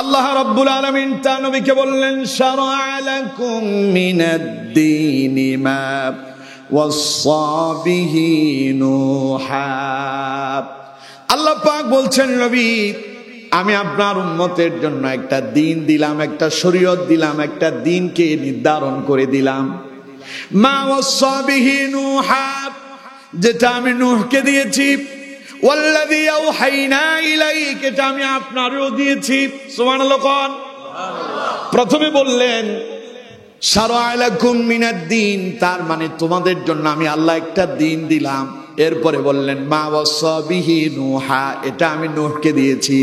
আল্লাহ রাব্বুল আলামিন তার নবীকে বললেন, শারা'a লাকুম মিনাদ-দীনি মা ওয়াসসা বিহি নূহা। আল্লাহ পাক বলছেন, নবী আমি আপনার উম্মতের জন্য একটা দিন দিলাম, একটা শরীয়ত দিলাম, একটা দিনকে নির্ধারণ করে দিলাম। মা ওয়াসসা বিহি নূহা, যেটা আমি নূহকে দিয়েছি। ওয়াল্লাযী আওহাইনা ইলাইক, এটা আমি আপনারও দিয়েছি। সুবহানাল্লাহ। প্রথমে বললেন শারা'a লাকুম মিনাদ-দীন, তার মানে তোমাদের জন্য আমি আল্লাহ একটা দিন দিলাম। এরপরে বললেন মা ওয়াসসা বিহি নূহা, এটা আমি নূহকে দিয়েছি।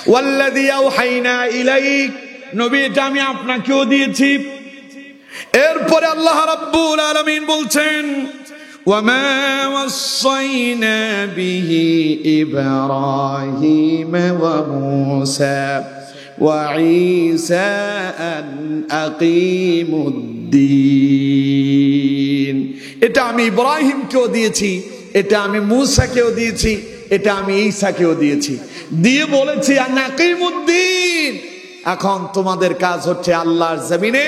ওয়াল্লাযী আওহাইনা ইলাইক, নবী এটা আমি আপনাকেও দিয়েছি। এরপরে আল্লাহ রাব্বুল আলামিন বলছেন وَمَا وَصَّيْنَا بِهِ إِبْرَاهِيمَ وَمُوسَى وَعِيسَى أَنْ أَقِيمُوا الدِّينَ, এটা আমি ইব্রাহিমকেও দিয়েছি, এটা আমি মূসাকেও দিয়েছি, এটা আমি ঈসাকেও দিয়েছি। দিয়ে বলেছি আন আকিমুদ্দিন, এখন তোমাদের কাজ হচ্ছে আল্লাহর জমিনে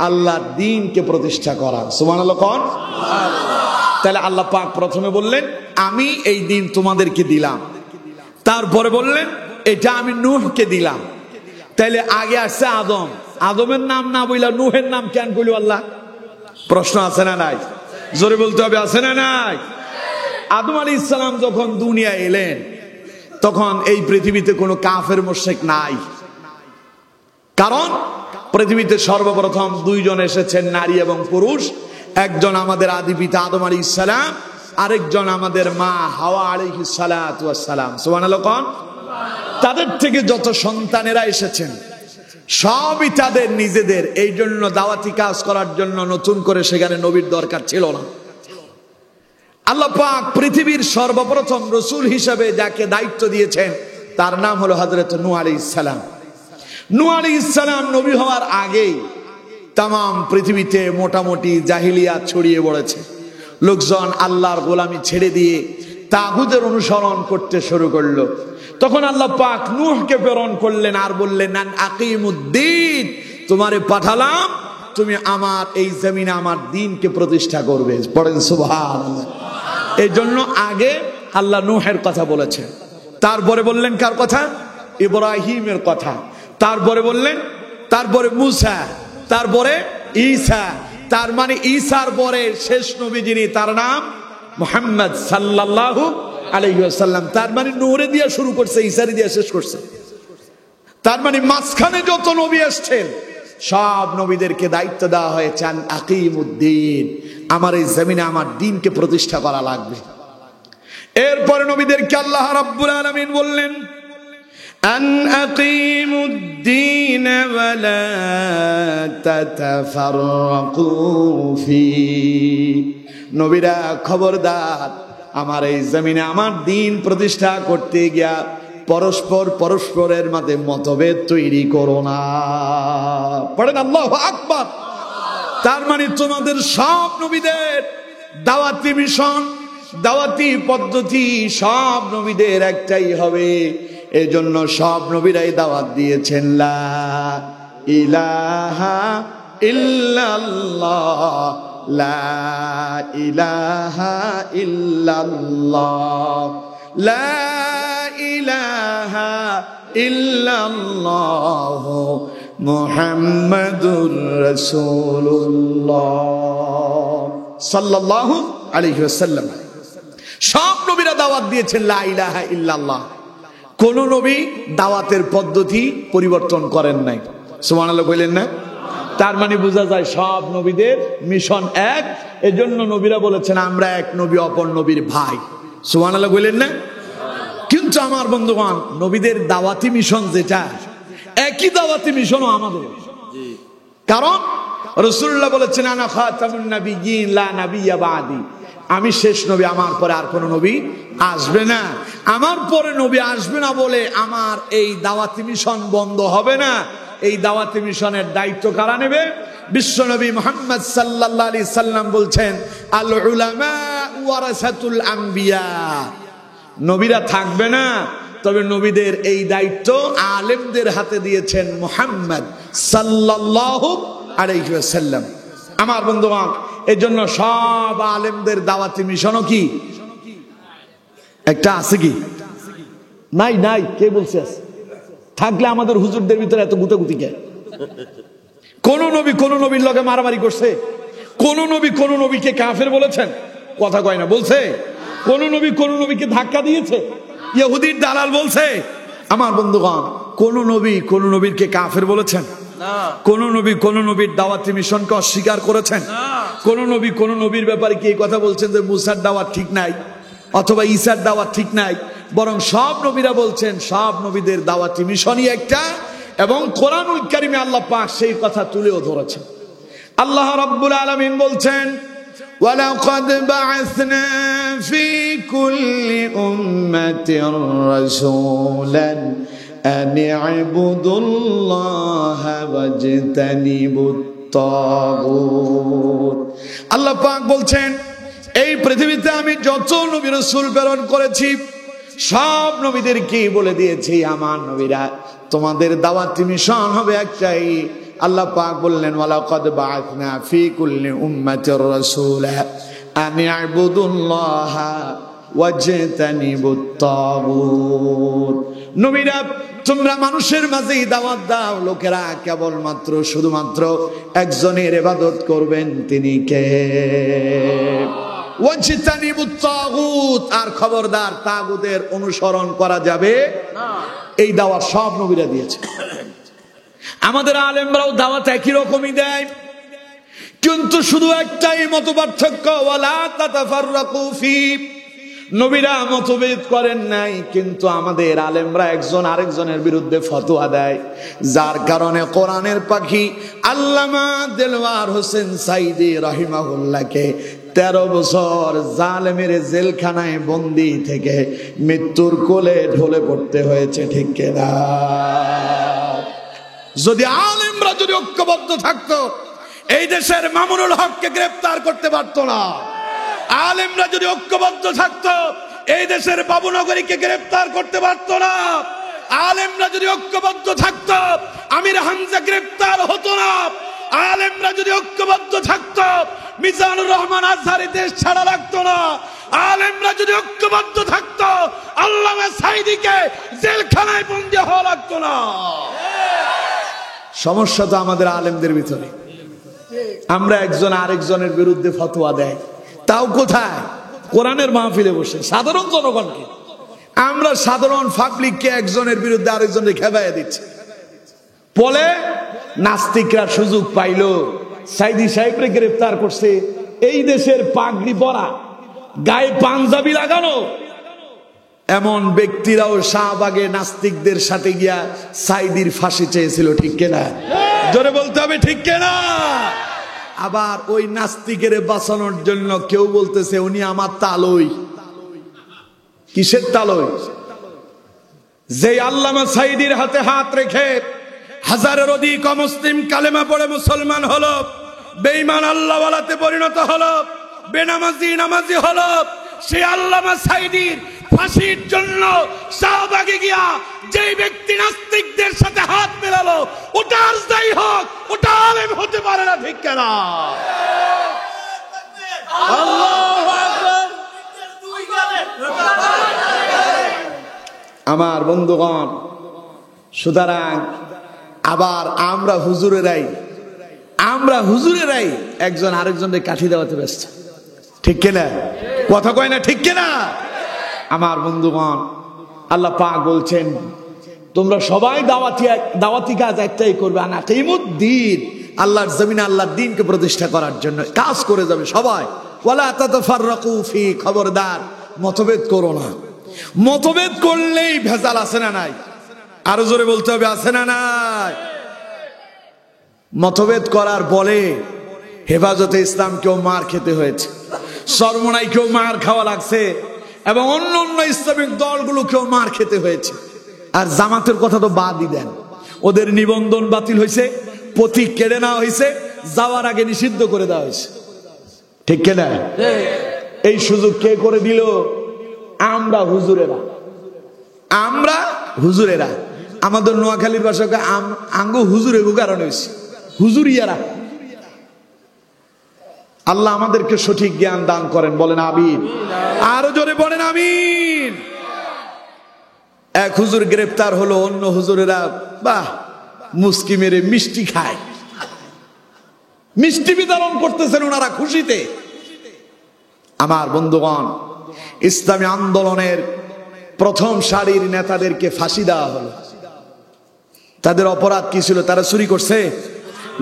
আল্লাহর দ্বীনকে প্রতিষ্ঠা করা। সুবহানাল্লাহ। তাহলে আল্লাহ পাক প্রথমে বললেন আমি এই দিন তোমাদেরকে দিলাম, তারপরে বললেন এটা আমি নূহকে দিলাম। তাহলে আগে আসছে আদম, আদমের নাম না বইলা নূহের নাম কেন কইল আল্লাহ? প্রশ্ন আছে না নাই? জোরে বলতে হবে, আছে না নাই? আদম আলাইহিস সালাম যখন দুনিয়া এলেন তখন এই পৃথিবীতে কোনো কাফের মুশরিক নাই, কারণ পৃথিবীতে সর্বপ্রথম দুইজন এসেছেন, নারী এবং পুরুষ। একজন আমাদের আদি পিতা আদম আলাইহিস সালাম, আরেকজন আমাদের মা হাওয়া আলাইহিস সালাতু ওয়াস সালাম। সুবহানাল্লাহ। তাদের থেকে যত সন্তানেরা এসেছেন সবই তাদের নিজেদের, এই জন্য দাওয়াতি কাজ করার জন্য নতুন করে সেখানে নবীর দরকার ছিল না। আল্লাহ পাক পৃথিবীর সর্বপ্রথম রাসূল হিসেবে যাকে দায়িত্ব দিয়েছেন তার নাম হলো হযরত নূহ আলাইহিস সালাম। নূহ আলাইহিস সালাম নবী হওয়ার আগেই তামাম পৃথিবীতে মোটামুটি জাহিলিয়াত ছড়িয়ে পড়েছে। লোকজন আল্লাহর গোলামি ছেড়ে দিয়ে তাগুতের অনুসরণ করতে শুরু করলো। তখন আল্লাহ পাক নূহকে প্রেরণ করলেন আর বললেন আন আকিমুদ্দিন, তোমারে পাঠালাম তুমি আমার এই জমিনে আমার দ্বীনকে প্রতিষ্ঠা করবে। পড়েন সুবহানাল্লাহ। এই জন্য আগে আল্লাহ নূহের কথা বলেছেন, তারপরে বললেন কার কথা? ইব্রাহিমের কথা। তারপরে বললেন, তারপরে মূসা, তারপরে ঈসা। তার মানে ঈসার পরে শেষ নবী যিনি তার নাম মুহাম্মদ সাল্লাল্লাহু আলাইহি ওয়াসাল্লাম। তার মানে নূরে দিয়ে শুরু করছে, ঈসারে দিয়ে শেষ করছে। তার মানে মাঝখানে যত নবী আসছেন সব নবীদেরকে দায়িত্ব দেওয়া হয়েছে আন আকিমুদ্দিন, আমার এই জমিনে আমার দ্বীনকে প্রতিষ্ঠা করা লাগবে। এরপরে নবীদেরকে আল্লাহ রাব্বুল আলামিন বললেন আন আকিমুদ্দিন ওয়া লা তাতাফাররাকু ফি, নবীরা খবরদার আমার এই জমিনে আমার দ্বীন প্রতিষ্ঠা করতে গিয়া পরস্পরের মাঝে মতভেদ তৈরি করো না। পড়েন আল্লাহু আকবার। তার মানে তোমাদের সব নবীদের দাওয়াতি মিশন, দাওয়াতি পদ্ধতি সব নবীদের একটাই হবে। এজন্য সব নবীরাই দাওয়াত দিয়েছেন লা ইলাহা ইল্লাল্লাহ, লা ইলাহা ইল্লাল্লাহ, লা ইলাহা ইল্লাল্লাহ মুহাম্মাদুর রাসূলুল্লাহ সাল্লাল্লাহু আলাইহি ওয়াসাল্লাম। সব নবীরা দাওয়াত দিয়েছেন লা ইলাহা ইল্লাল্লাহ। কোন নবী দাওয়াতের পদ্ধতি পরিবর্তন করেন নাই। সুবহানাল্লাহ বলেন না? তার মানে বোঝা যায় সব নবীদের মিশন এক। এজন্য নবীরা বলেছেন আমরা এক নবী অপর নবীর ভাই। সুবহানাল্লাহ বলেন না? কিন্তু আমার বন্ধুগণ, নবীদের দাওয়াতি মিশন যেটা একই দাওয়াতি মিশনও আমাদের। কারণ রাসূলুল্লাহ বলেছেন আনা খাতামুন নাবিয়্যিন লা নাবিয়্যা বাদি, আমি শেষ নবী, আমার পরে আর কোন নবী আসবে না। আমার পরে নবী আসবে না বলে আমার এই দাওয়াতি মিশন বন্ধ হবে না। এই দাওয়াতি মিশনের দায়িত্ব কারা নেবে? বিশ্বনবী মুহাম্মদ সাল্লাল্লাহু আলাইহি সাল্লাম বলছেন আল উলামা ওয়ারাসাতুল আম্বিয়া, নবীরা থাকবে না, তবে নবীদের এই দায়িত্ব আলেমদের হাতে দিয়েছেন মুহাম্মদ সাল্লাল্লাহু আলাইহি ওয়াসাল্লাম। আমার বন্ধুগণ, এর জন্য সব আলেমদের দাওয়াতি মিশনও কি একটা আছে? কি নাই? নাই, কে বলছে আছে? থাকলে আমাদের হুজুরদের ভিতরে এত গুতাগুতি কে? কোন নবী কোন নবীর লগে মারামারি করছে? কোন নবী কোন নবীকে কাফের বলেছেন? কথা কয় না, বলছে? কোন নবী কোন নবীকে ধাক্কা দিয়েছে? ইহুদির দালাল বলছে? আমার বন্ধুগণ, কোন নবী কোন নবীকে কাফের বলেছেন? কোন নবী কোন নবীর দাওয়াতি মিশনকে অস্বীকার করেছেন? কোন নবী কোন নবীর ব্যাপারে কি এই কথা বলছেন যে মুসার দাওয়াত ঠিক নাই অথবা ঈসার দাওয়াত ঠিক নাই? বরং সব নবীরা বলছেন সব নবীদের দাওয়াতি মিশনই একটা, এবং কোরআনুল কারীমে আল্লাহ পাক সেই কথা তুলেও ধরেছেন। আল্লাহ রাব্বুল আলামিন বলছেন, ওয়ালাকাদ বা'আসনা ফি কুল্লি উম্মাতির রাসূলান আন ই'বুদুল্লাহা ওয়াজতানিবুত তাগুত। আল্লাহ পাক বলছেন, এই পৃথিবীতে আমি যত নবী রাসূল প্রেরণ করেছি সব নবীদেরকে বলে দিয়েছি, আমার নবীরা তোমাদের দাওয়াতি মিশন হবে একটাই। আল্লাহ পাক বললেন, ওয়ালাকাদ বা'আসনা ফি কুল্লি উম্মাতির রাসূলা আন ই'বুদুল্লাহা ওয়াজতানিবুত তাগুত। নবীরা তোমরা মানুষের মাঝে দাওয়াত দাও, লোকেরা কেবলমাত্র শুধুমাত্র একজনের ইবাদত করবেন, তিনি কে? ওয়াজতানিবুত তাগুত, আর খবরদার তাগুতের অনুসরণ করা যাবে না। এই দাওয়াত সব নবীরা দিয়েছে। আমাদের আলেমরাও দাওয়াত একই রকমই দেয়, কিন্তু শুধু একটাই মত পার্থক্য, ওয়ালা তাতাফাররাকু ফি। নবীরা মতভেদ করেন নাই, কিন্তু আমাদের আলেমরা একজন আরেকজনের বিরুদ্ধে ফতোয়া দেয়, যার কারণে কোরআনের পাখি আল্লামা দেলওয়ার হোসেন সাইদি রাহিমাহুল্লাহকে 13 বছর জালেমের জেলখানায় বন্দী থেকে মৃত্যুর কোলে ঢলে পড়তে হয়েছে, ঠিক কিনা? যদি আলেমরা যদি ঐক্যবদ্ধ থাকতো, এই দেশের মামুনুল হককে গ্রেফতার করতে পারতো না। আলেমরা যদি ঐক্যবদ্ধ থাকতো, এই দেশের বাবুনগরীকে গ্রেফতার করতে পারতো না। আলেমরা যদি ঐক্যবদ্ধ থাকতো, আমির হামজা গ্রেফতার হতো না। আলেমরা যদি ঐক্যবদ্ধ থাকতো, মিজানুর রহমান আজহারি দেশ ছাড়া লাগতো না। আলেমরা যদি ঐক্যবদ্ধ থাকতো, আল্লামা সাঈদীকে জেলখানায় বন্দী হওয়া লাগতো না। সমস্যা তো আমাদের আলেমদের ভিতরে, আমরা একজন আরেকজনের বিরুদ্ধে ফতোয়া দেয়, তাও কোথায়? কোরআনের মাহফিলে বসে। সাধারণ জনগণকে, আমরা সাধারণ পাবলিককে একজনের বিরুদ্ধে আরেকজনের খেপাইয়া দিচ্ছি। বলে নাস্তিকরা সুযোগ পাইল, সাইদি সাহেবরে গ্রেফতার করছে, এই দেশের পাগড়ি পরা, গায়ে পাঞ্জাবি লাগানো এমন ব্যক্তিরাও শাহবাগে নাস্তিকদের সাথে গিয়া সাইদির ফাঁসি চেয়েছিল, ঠিক কিনা? জোরে বলতে হবে, ঠিক কিনা? আবার ওই নাস্তিকের বাঁচানোর জন্য কেউ বলতেছে উনি আমার তালই। কিসের তালই? যে আল্লামা সাঈদীর হাতে হাত রেখে হাজারের অধিক অমুসলিম কালেমা পড়ে মুসলমান হলো, বেঈমান আল্লাহওয়ালাতে পরিণত হলো, বেনামাজি নামাজি হলো, সে আল্লামা সাঈদীর ফাঁসির জন্য শাহবাগে গিয়া যে ব্যক্তি নাস্তিকদের সাথে হাত মেলালো, ওটা আর যাই হোক, ওটা আলেম হতে পারে না, ঠিক কিনা? আল্লাহু আকবার। আমার বন্ধুগণ, সুতরাং আবার আমরা হুজুরেরাই একজন আরেকজনকে কাঠি দেওয়াতে ব্যস্ত, ঠিক কিনা? কথা কয় না, ঠিক কিনা? আমার বন্ধুগণ, আল্লাহ পাক বলছেন তোমরা সবাই দাওয়াতি কাজ একটাই করবে, আনাকিমুদ্দিন, আল্লাহর জমিনে আল্লাহর দ্বীনকে প্রতিষ্ঠা করার জন্য কাজ করে যাবে সবাই। ওয়ালা তাতাফাররাকু ফি, খবরদার মতভেদ করো না। মতভেদ করলেই ভেজাল আছে না নাই? আরো জোরে বলতে হবে, আছে না নাই? মতভেদ করার বলে হেফাজতে ইসলামকেও মার খেতে হয়েছে, চরমোনাইকেও মার খাওয়া লাগছে, এবং অন্য অন্য ইসলামিক দলগুলোকেও মার খেতে হয়েছে। আর জামাতের কথা তো বাদই দেন, ওদের নিবন্ধন বাতিল হয়েছে, প্রতীক কেড়ে নেওয়া হয়েছে, যাওয়ার আগে নিষিদ্ধ করে দেওয়া হয়েছে, ঠিক কিনা? এই সুযোগ কে করে দিল? আমরা হুজুরেরা। আমরা হুজুরেরা, আমাদের নোয়াখালীর ভাষাকে আঙ্গ হুজুরে কারণ হয়েছে হুজুরিয়ারা। আল্লাহ আমাদেরকে সঠিক জ্ঞান দান করেন, বলেন আমিন। আরো জোরে বলেন আমিন। এক হুজুর গ্রেপ্তার হলো, অন্য হুজুরেরা বাহ মুস্কি মেরে মিষ্টি খায়, মিষ্টি বিতরণ করতেছেন ওনারা খুশিতে। আমার বন্ধুগণ, ইসলামী আন্দোলনের প্রথম সারির নেতাদেরকে ফাঁসি দেওয়া হলো। তাদের অপরাধ কি ছিল? তারা চুরি করছে,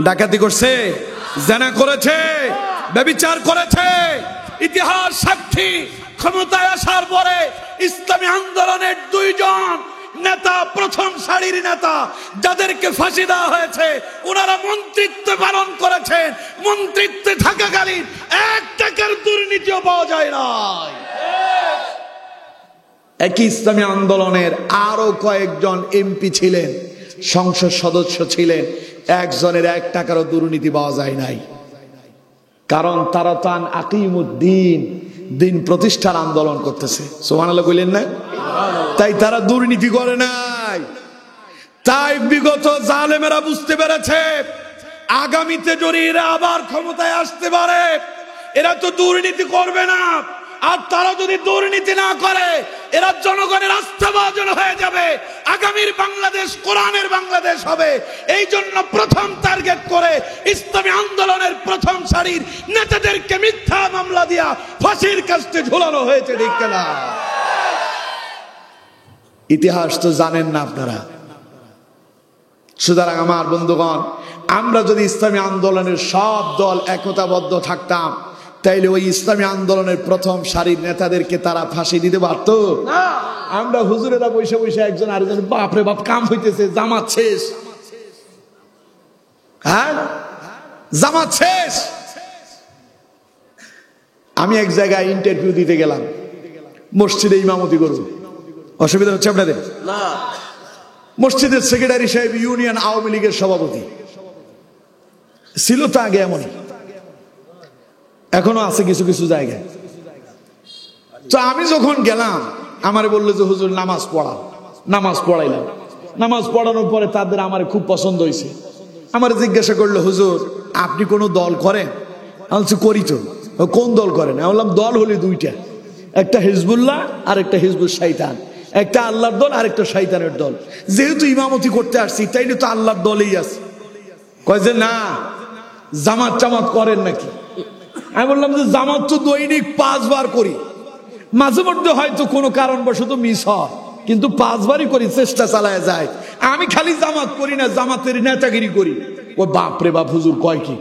ডাকাতি করছে, জেনা করেছে, ব্যভিচার করেছে। ইতিহাস সাক্ষী, ক্ষমতায় আসার পরে ইসলামী আন্দোলনের 2 জন নেতা, প্রথম সারির নেতা যাদেরকে ফাঁসি দেওয়া হয়েছে, ওনারা মন্ত্রিত্ব পালন করেছেন। মন্ত্রিত্বে থাকাকালীন 1 টাকার দুর্নীতিও পাওয়া যায় না। একই ইসলামী আন্দোলনের আরো কয়েকজন এমপি ছিলেন, সংসদ সদস্য ছিলেন, একজনের 1 টাকারও দুর্নীতি পাওয়া যায় নাই। কারণ তারা তান আকিমুদ্দিন, দিন প্রতিষ্ঠার আন্দোলন করতেছে। সুবহানাল্লাহ কইলেন না? তাই তারা দুর্নীতি করে নাই। তাই বিগত জালেমেরা বুঝতে পেরেছে আগামীতে যদি এরা আবার ক্ষমতায় আসতে পারে, এরা তো দুর্নীতি করবে না। আর তারা যদি দুর্নীতি না করে, এরা জনগণের আস্থাভাজন হয়ে যাবে। আগামীর বাংলাদেশ কোরআনের বাংলাদেশ হবে। এই জন্য প্রথম টার্গেট করে ইসলামী আন্দোলনের প্রথম সারির নেতাদেরকে মিথ্যা মামলা দিয়া ফাঁসির কাস্টে ঝুলানো হয়েছে। ঠিক না? ইতিহাস তো জানেন না আপনারা। সুতরাং আমার বন্ধুগণ, আমরা যদি ইসলামী আন্দোলনের সব দল একতাবদ্ধ থাকতাম, তাইলে ওই ইসলামী আন্দোলনের প্রথম সারির নেতাদেরকে তারা ফাঁসি দিতে পারত না। আমরা হুজুরেরা বসে বসে একজন আরেকজন বাপরে বাপ কাম হইতেছে, জামাত শেষ, হ্যাঁ জামাত শেষ। আমি এক জায়গায় ইন্টারভিউ দিতে গেলাম, মসজিদে ইমামতি করব, অসুবিধা হচ্ছে আপনাদের? না। মসজিদের সেক্রেটারি সাহেব ইউনিয়ন আওয়ামী লীগের সভাপতি ছিল তো আগে, এমনই এখনো আছে কিছু কিছু জায়গায়। তো আমি যখন গেলাম, আমারে বললো যে হুজুর নামাজ পড়া। নামাজ পড়াইলাম। নামাজ পড়ানোর পরে তাদের আমার খুব পছন্দ হয়েছে। আমার জিজ্ঞাসা করলো, হুজুর আপনি কোনো দল করেন? আমি বলছি করি তো। কোন দল করেন? আমি বললাম দল হলে 2টা, একটা হিজবুল্লাহ আর একটা হিজবুল শয়তান, একটা আল্লাহর দল আর একটা শয়তানের দল। যেহেতু ইমামতি করতে আসছি, তাইলে তো আল্লাহর দলেই আছে। কয় যে না, জামাত টামাত করেন নাকি? আমি বললাম যে জামাত তো দৈনিক 5 বার করি, মাঝে মধ্যে হয়তো কোনো কারণবশত মিস হয়, কিন্তু 5 বারই করি, চেষ্টা চালায় যায়। আমি খালি জামাত করি না, জামাতের নেতাগিরি করি। ও বাপরে বাপ, হুজুর কয় কি?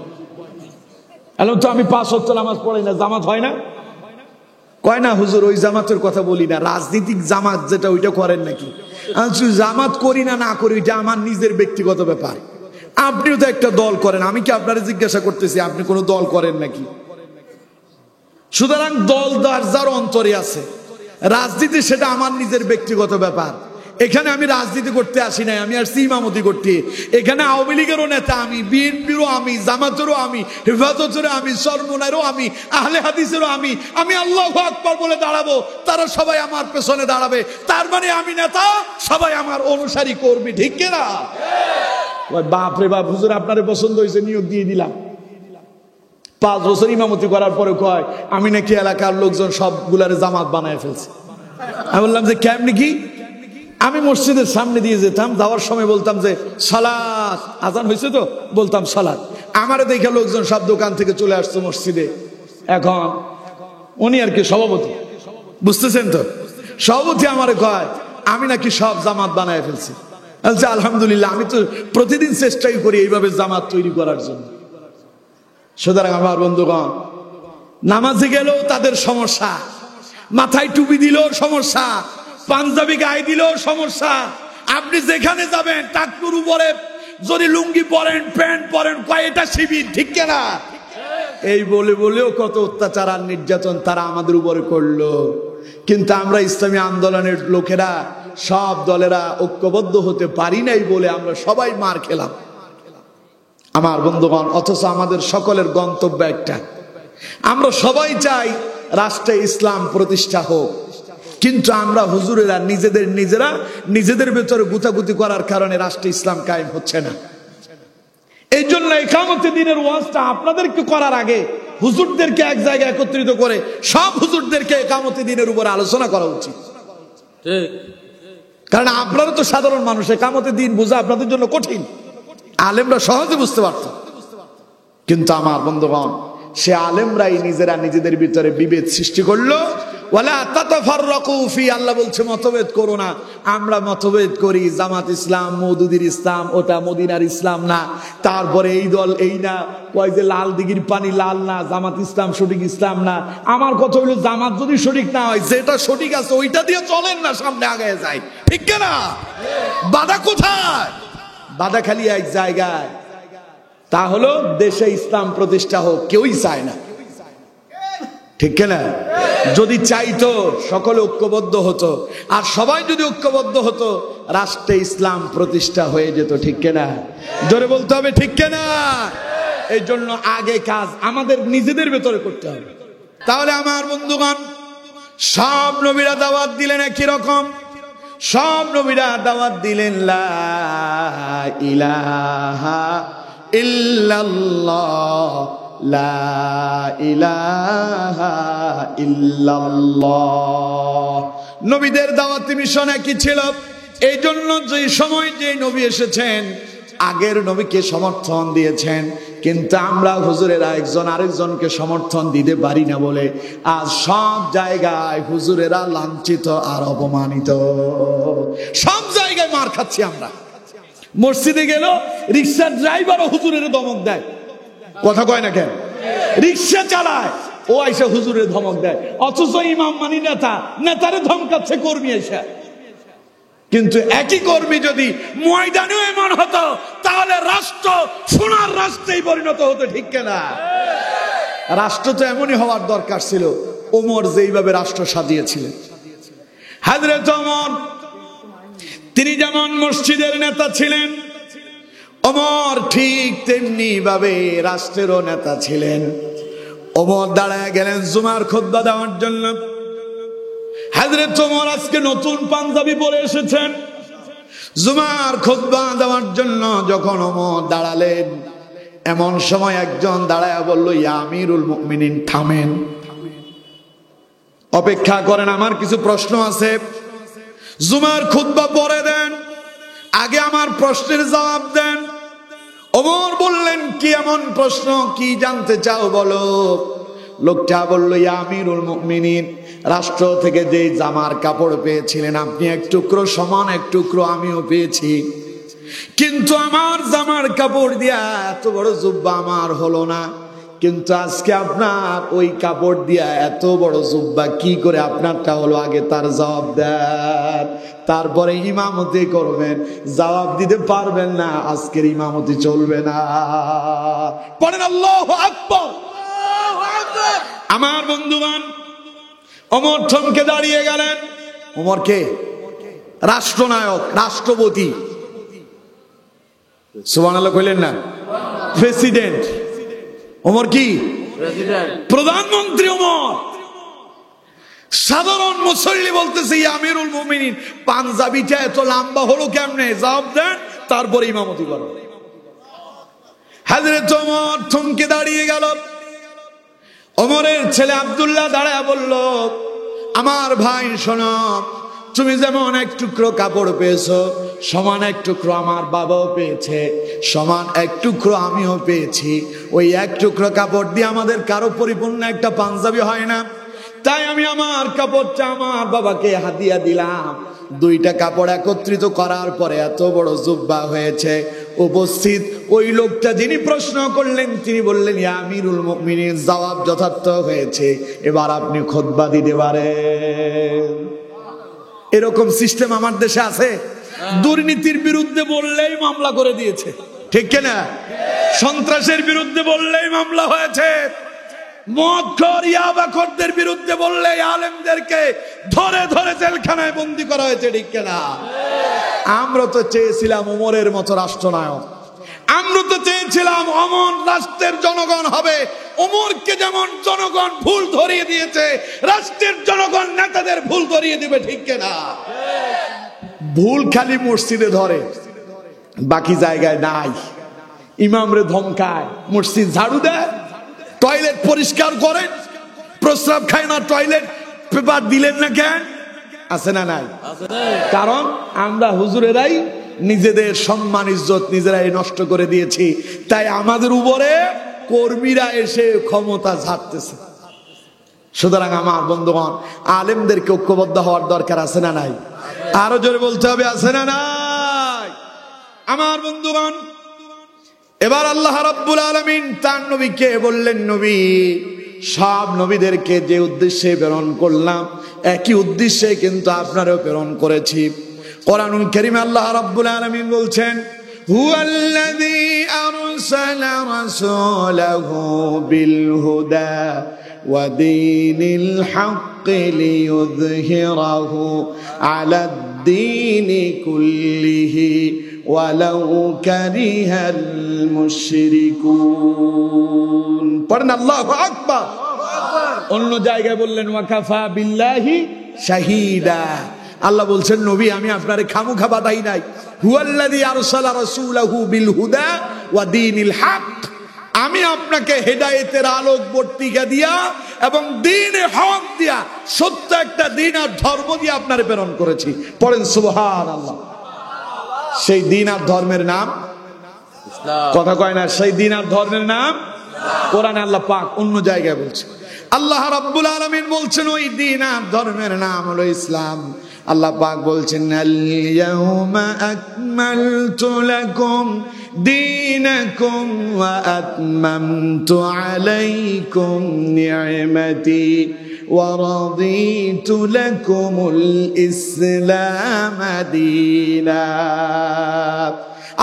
এলাম তো আমি 5 ওয়াক্ত নামাজ পড়াই না, জামাত হয় না? কয় না হুজুর ওই জামাতের কথা বলি না, রাজনীতিক জামাত যেটা ওইটা করেন নাকি? জামাত করি না, না করি, এটা আমার নিজের ব্যক্তিগত ব্যাপার। আপনিও তো একটা দল করেন, আমি কি আপনারা জিজ্ঞাসা করতেছি আপনি কোনো দল করেন নাকি? সুতরাং দল যার অন্তরে আছে, রাজনীতি সেটা আমার নিজের ব্যক্তিগত ব্যাপার। এখানে আমি রাজনীতি করতে আসি নাই, আমি আসছি ইমামতি করতে। এখানে আওয়ামী লীগেরও নেতা আমি, বিএনপিরও আমি, জামাতেরও আমি, হেফাজতেরও আমি, চরমনাইরও আমি, আহলে হাদিসেরও আমি। আমি আল্লাহু আকবার বলে দাঁড়াবো, তারা সবাই আমার পেছনে দাঁড়াবে। তার মানে আমি নেতা, সবাই আমার অনুসারী কর্মী। ঠিক কিনা? বাপরে বাপ, হুজুর আপনারে পছন্দ হয়েছে, নিয়োগ দিয়ে দিলাম। 5 বছর ইমামতি করার পরে কয় আমি নাকি এলাকার লোকজন সবগুলারে জামাত বানায় ফেলছে। আমি বললাম যে কেমনি কি? আমি মসজিদের সামনে দিয়ে যেতাম, যাওয়ার সময় বলতাম যে সালাত, আজান হয়েছে তো, বলতাম সালাত। আমারে দেখে লোকজন সব দোকান থেকে চলে আসতো মসজিদে। এখন উনি আর কি সভাপতি, বুঝতেছেন তো? সভাপতি আমারে কয় আমি নাকি সব জামাত বানায় ফেলছি। বলছে আলহামদুলিল্লাহ, আমি তো প্রতিদিন চেষ্টাই করি এইভাবে জামাত তৈরি করার জন্য। সুতরাং আমার বন্ধুগণ, নামাজে গেলেও তাদের সমস্যা, মাথায় টুপি দিলেও সমস্যা, পাঞ্জাবি গায়ে দিলেও সমস্যা। আপনি যেখানে যাবেন টাকটুর উপরে যদি লুঙ্গি পরেন, প্যান্ট পরেন, কয় এটা শিবির। ঠিক কিনা? এই বলে বলেও কত অত্যাচার আর নির্যাতন তারা আমাদের উপরে করলো। কিন্তু আমরা ইসলামী আন্দোলনের লোকেরা, সব দলেরা ঐক্যবদ্ধ হতে পারি নাই বলে আমরা সবাই মার খেলাম। আমার বন্ধুগণ, অথচ আমাদের সকলের গন্তব্য একটা, আমরা সবাই চাই রাষ্ট্রে ইসলাম প্রতিষ্ঠা হোক। কিন্তু আমরা হুজুরেরা নিজেদের ভেতরে গুতাগুতি করার কারণে রাষ্ট্র ইসলাম কায়েম হচ্ছে না। এই জন্য ইকামতে দ্বীনের ওয়াজটা আপনাদেরকে করার আগে হুজুরদেরকে এক জায়গায় একত্রিত করে সব হুজুরদেরকে ইকামতে দ্বীনের উপর আলোচনা করা উচিত। ঠিক, কারণ আপনারা তো সাধারণ মানুষ, ইকামতে দ্বীন বোঝা আপনাদের জন্য কঠিন, আলেমরা সহজে বুঝতে পারত। কিন্তু আমার বন্ধুগণ, সে আলেমরাই নিজেদের ভিতরে বিভেদ সৃষ্টি করলো। ওয়ালা তাতাফাররাকু ফি, আল্লাহ বলছে মতভেদ করো না। আমরা মতভেদ করি, জামাত ইসলাম, মওদুদির ইসলাম, ওটা মদিনার ইসলাম না, তারপরে এই দল এই না, কয় যে লাল দিঘির পানি লাল না, জামাত ইসলাম সঠিক ইসলাম না। আমার কথা হলো জামাত যদি সঠিক না হয়, যেটা সঠিক আছে ওইটা দিয়ে চলেন না, সামনে আগায় যায়, ঠিক না? বাধা কোথায়? বাধা খালি এক জায়গায়, তা হলো দেশে ইসলাম প্রতিষ্ঠা হোক। কেউই চায় না, ঠিক না? যদি চাইতো সকলে ঐক্যবদ্ধ হতো, আর সবাই যদি ঐক্যবদ্ধ হতো, রাষ্ট্রে ইসলাম প্রতিষ্ঠা হয়ে যেত, ঠিক না? জোরে বলতে হবে, ঠিক না? এই জন্য আগে কাজ আমাদের নিজেদের ভেতরে করতে হবে। তাহলে আমার বন্ধুগণ, সব নবীরা দাওয়াত দিলেন একই রকম। সব নবীরা দাওয়াত দিলেন লা ইলাহা ইল্লাল্লাহ, লা ইলাহা ইল্লাল্লাহ। নবীদের দাওয়াতি মিশন একই ছিল। এই জন্য যে সময় যে নবী এসেছেন, আগের নবীকে সমর্থন দিয়েছেন, কিন্তু আমরা হুজুরেরা একজন আরেকজনকে সমর্থন দিতে পারি না বলে আজ সব জায়গায় হুজুরেরা লাঞ্ছিত আর অপমানিত। সব জায়গায় মার খাচ্ছি আমরা। মসজিদে গেল, রিক্সার ড্রাইভারও হুজুরের ধমক দেয়, কথা কয় না কেন? রিক্সা চালায়, ও আইসা হুজুরের ধমক দেয়, অথচ ইমাম মানি নেতারে ধমকাচ্ছে কর্মী আইসা। কিন্তু একই কর্মী যদি ময়দানেও এমন হতো, তাহলে রাষ্ট্র সোনার রাষ্ট্রেই পরিণত হতো, ঠিক না? রাষ্ট্র তো এমনই হওয়ার দরকার ছিল, ওমর যেইভাবে রাষ্ট্র সাজিয়েছিলেন। হযরত ওমর, তিনি যেমন মসজিদের নেতা ছিলেন, ওমর ঠিক তেমনি ভাবে রাষ্ট্রেরও নেতা ছিলেন। ওমর দাঁড়ায় গেলেন জুমার খুতবা দেওয়ার জন্য। হযরত ওমর আজকে নতুন পাঞ্জাবি পরে এসেছেন জুমার খুতবা দেওয়ার জন্য। যখন ওমর দাঁড়ালেন, এমন সময় একজন দাঁড়ায় বলল, ইয়া আমিরুল মুমিনিন, থামেন, অপেক্ষা করেন, আমার কিছু প্রশ্ন আছে। জুমার খুতবা পরে দেন, আগে আমার প্রশ্নের জবাব দেন। ওমর বললেন, কি এমন প্রশ্ন, কি জানতে চাও বলো? লোকটা বলল, ইয়া আমিরুল মুমিনিন, রাষ্ট্র থেকে যে জামার কাপড় পেয়েছিলেন আপনি, এক টুকরো সমান এক টুকরো আমিও পেয়েছি, কিন্তু আমার জামার কাপড় দিয়া এত বড় জুব্বা আমার হলো না। কিন্তু আজকে আপনার ওই কাপড় দিয়া এত বড় জুব্বা কি করে আপনারটা হলো? আগে তার জবাব দেন, তারপরে ইমামতি করবেন। জবাব দিতে পারবেন না, আজকের ইমামতি চলবে না। পড়েন আল্লাহু আকবার। আমার বন্ধুগণ, ওমর থমকে দাঁড়িয়ে গেলেন। ওমর কে? রাষ্ট্রনায়ক, রাষ্ট্রপতি। সুবহানাল্লাহ কইলেন না? প্রেসিডেন্ট। ওমর কি? প্রধানমন্ত্রী। ওমর সাধারণ মুসল্লি বলতেছে, ইয়া আমিরুল মুমিনিন, পাঞ্জাবিটা এত লম্বা হলো কেমনে? জবাব দেন, তারপরে ইমামতি করো। হযরত ওমর থমকে দাঁড়িয়ে গেল। ওমরের ছেলে আব্দুল্লাহ দাঁড়ায় বলল, আমার ভাই শোনো, তুমি যেমন এক টুকরো কাপড় পেয়েছো, সমান এক টুকরো আমার বাবাও পেয়েছে, সমান এক টুকরো আমিও পেয়েছি। ওই এক টুকরো কাপড় দিয়ে আমাদের কারো পরিপূর্ণ একটা পাঞ্জাবি হয় না, তাই আমি আমার কাপড়টা আমার বাবাকে হাদিয়া দিলাম। দুইটা কাপড় একত্রিত করার পরে এত বড় জুব্বা হয়েছে। উপস্থিত ওই লোকটা যিনি প্রশ্ন করলেন, তিনি বললেন, ইয়া আমিরুল মুমিনিন, জবাব যথার্থ হয়েছে, এবার আপনি খুতবা দিতে পারেন। এরকম সিস্টেম আমার দেশে আছে। দুর্নীতির বিরুদ্ধে বললেই মামলা করে দিয়েছে, ঠিক কিনা? সন্ত্রাসের বিরুদ্ধে বললেই মামলা হয়েছে। মদখোর ইয়াবাখোরদের বিরুদ্ধে বললে আলেমদেরকে ধরে ধরে জেলখানায় বন্দী করা হয়েছে, ঠিক কিনা? আমরা তো চেয়েছিলাম ওমরের মতো রাষ্ট্রনায়ক, আমরা তো চেয়েছিলাম অমর রাষ্ট্রের জনগণ হবে, ওমরকে যেমন জনগণ ভুল ধরিয়ে দিয়েছে, রাষ্ট্রের জনগণ নেতাদের ভুল ধরিয়ে দিবে, ঠিক কিনা? ভুল খালি মসজিদে ধরে, বাকি জায়গায় নাই। ইমামরে ধমকায়, মসজিদ ঝাড়ু দেয়, টয়লেট পরিষ্কার করে, প্রস্রাব খায় না, টয়লেট পেপার দিলেন না কেন? আছে না নাই? কারণ আমরা হুজুরেরাই নিজেদের সম্মান ইজ্জত নিজেরাই নষ্ট করে দিয়েছি, তাই আমাদের উপরে কর্মীরা এসে ক্ষমতা ঝাড়তেছে। সুতরাং আমার বন্ধুগণ, আলেমদেরকে ঐক্যবদ্ধ হওয়ার দরকার আছে না নাই? আরো জোরে বলতে হবে, আছে না নাই? আমার বন্ধুগণ, এবার আল্লাহ রাব্বুল আলামিন তার নবীকে বললেন, নবী, সব নবীদেরকে যে উদ্দেশ্যে প্রেরণ করলাম একই উদ্দেশ্যে কিন্তু আপনারও প্রেরণ করেছি। কোরআনুল কারীমে আল্লাহ রাব্বুল আলামিন বলছেন, হুয়াল্লাযী আরসালা রাসূলাহু বিল হুদা ওয়া দীনিল হাক্কি লিইয়ুযহিরাহু আলাদ দীনি কুল্লিহি ওয়ালাউ কারিহাল মুশরিকুন। পড়েন আল্লাহু আকবার। অন্য জায়গায় বললেন ওয়াকাফা বিল্লাহি শাহিদা। আল্লাহ বলছেন, নবী, আমি আপনারে খামুখা বাধাই নাই। হুয়াল্লাযী আরসালা রাসূলাহু বিল হুদা ওয়া দীনিল হক, আমি আপনাকে হেদায়েতের আলোক বর্তিকা দিয়া এবং দ্বীনে হক দিয়া, সত্য একটা দ্বীন আর ধর্ম দিয়ে আপনারে প্রেরণ করেছি। পড়েন সুবহানাল্লাহ। সেই দ্বীন আর ধর্মের নাম ইসলাম। কথা কয় না? সেই দ্বীন আর ধর্মের নাম কোরআনে আল্লাহ পাক অন্য জায়গায় বলছে। আল্লাহ রাব্বুল আলামিন বলছেন ওই দ্বীন আর ধর্মের নাম হলো ইসলাম। আল্লাহ পাক বলছেন, আল ইয়াউমা আকমালতু লাকুম দীনাকুম ওয়া আতমামতু আলাইকুম নি'মাতি ওয়া রাদিতু লাকুমুল ইসলাম দীনা।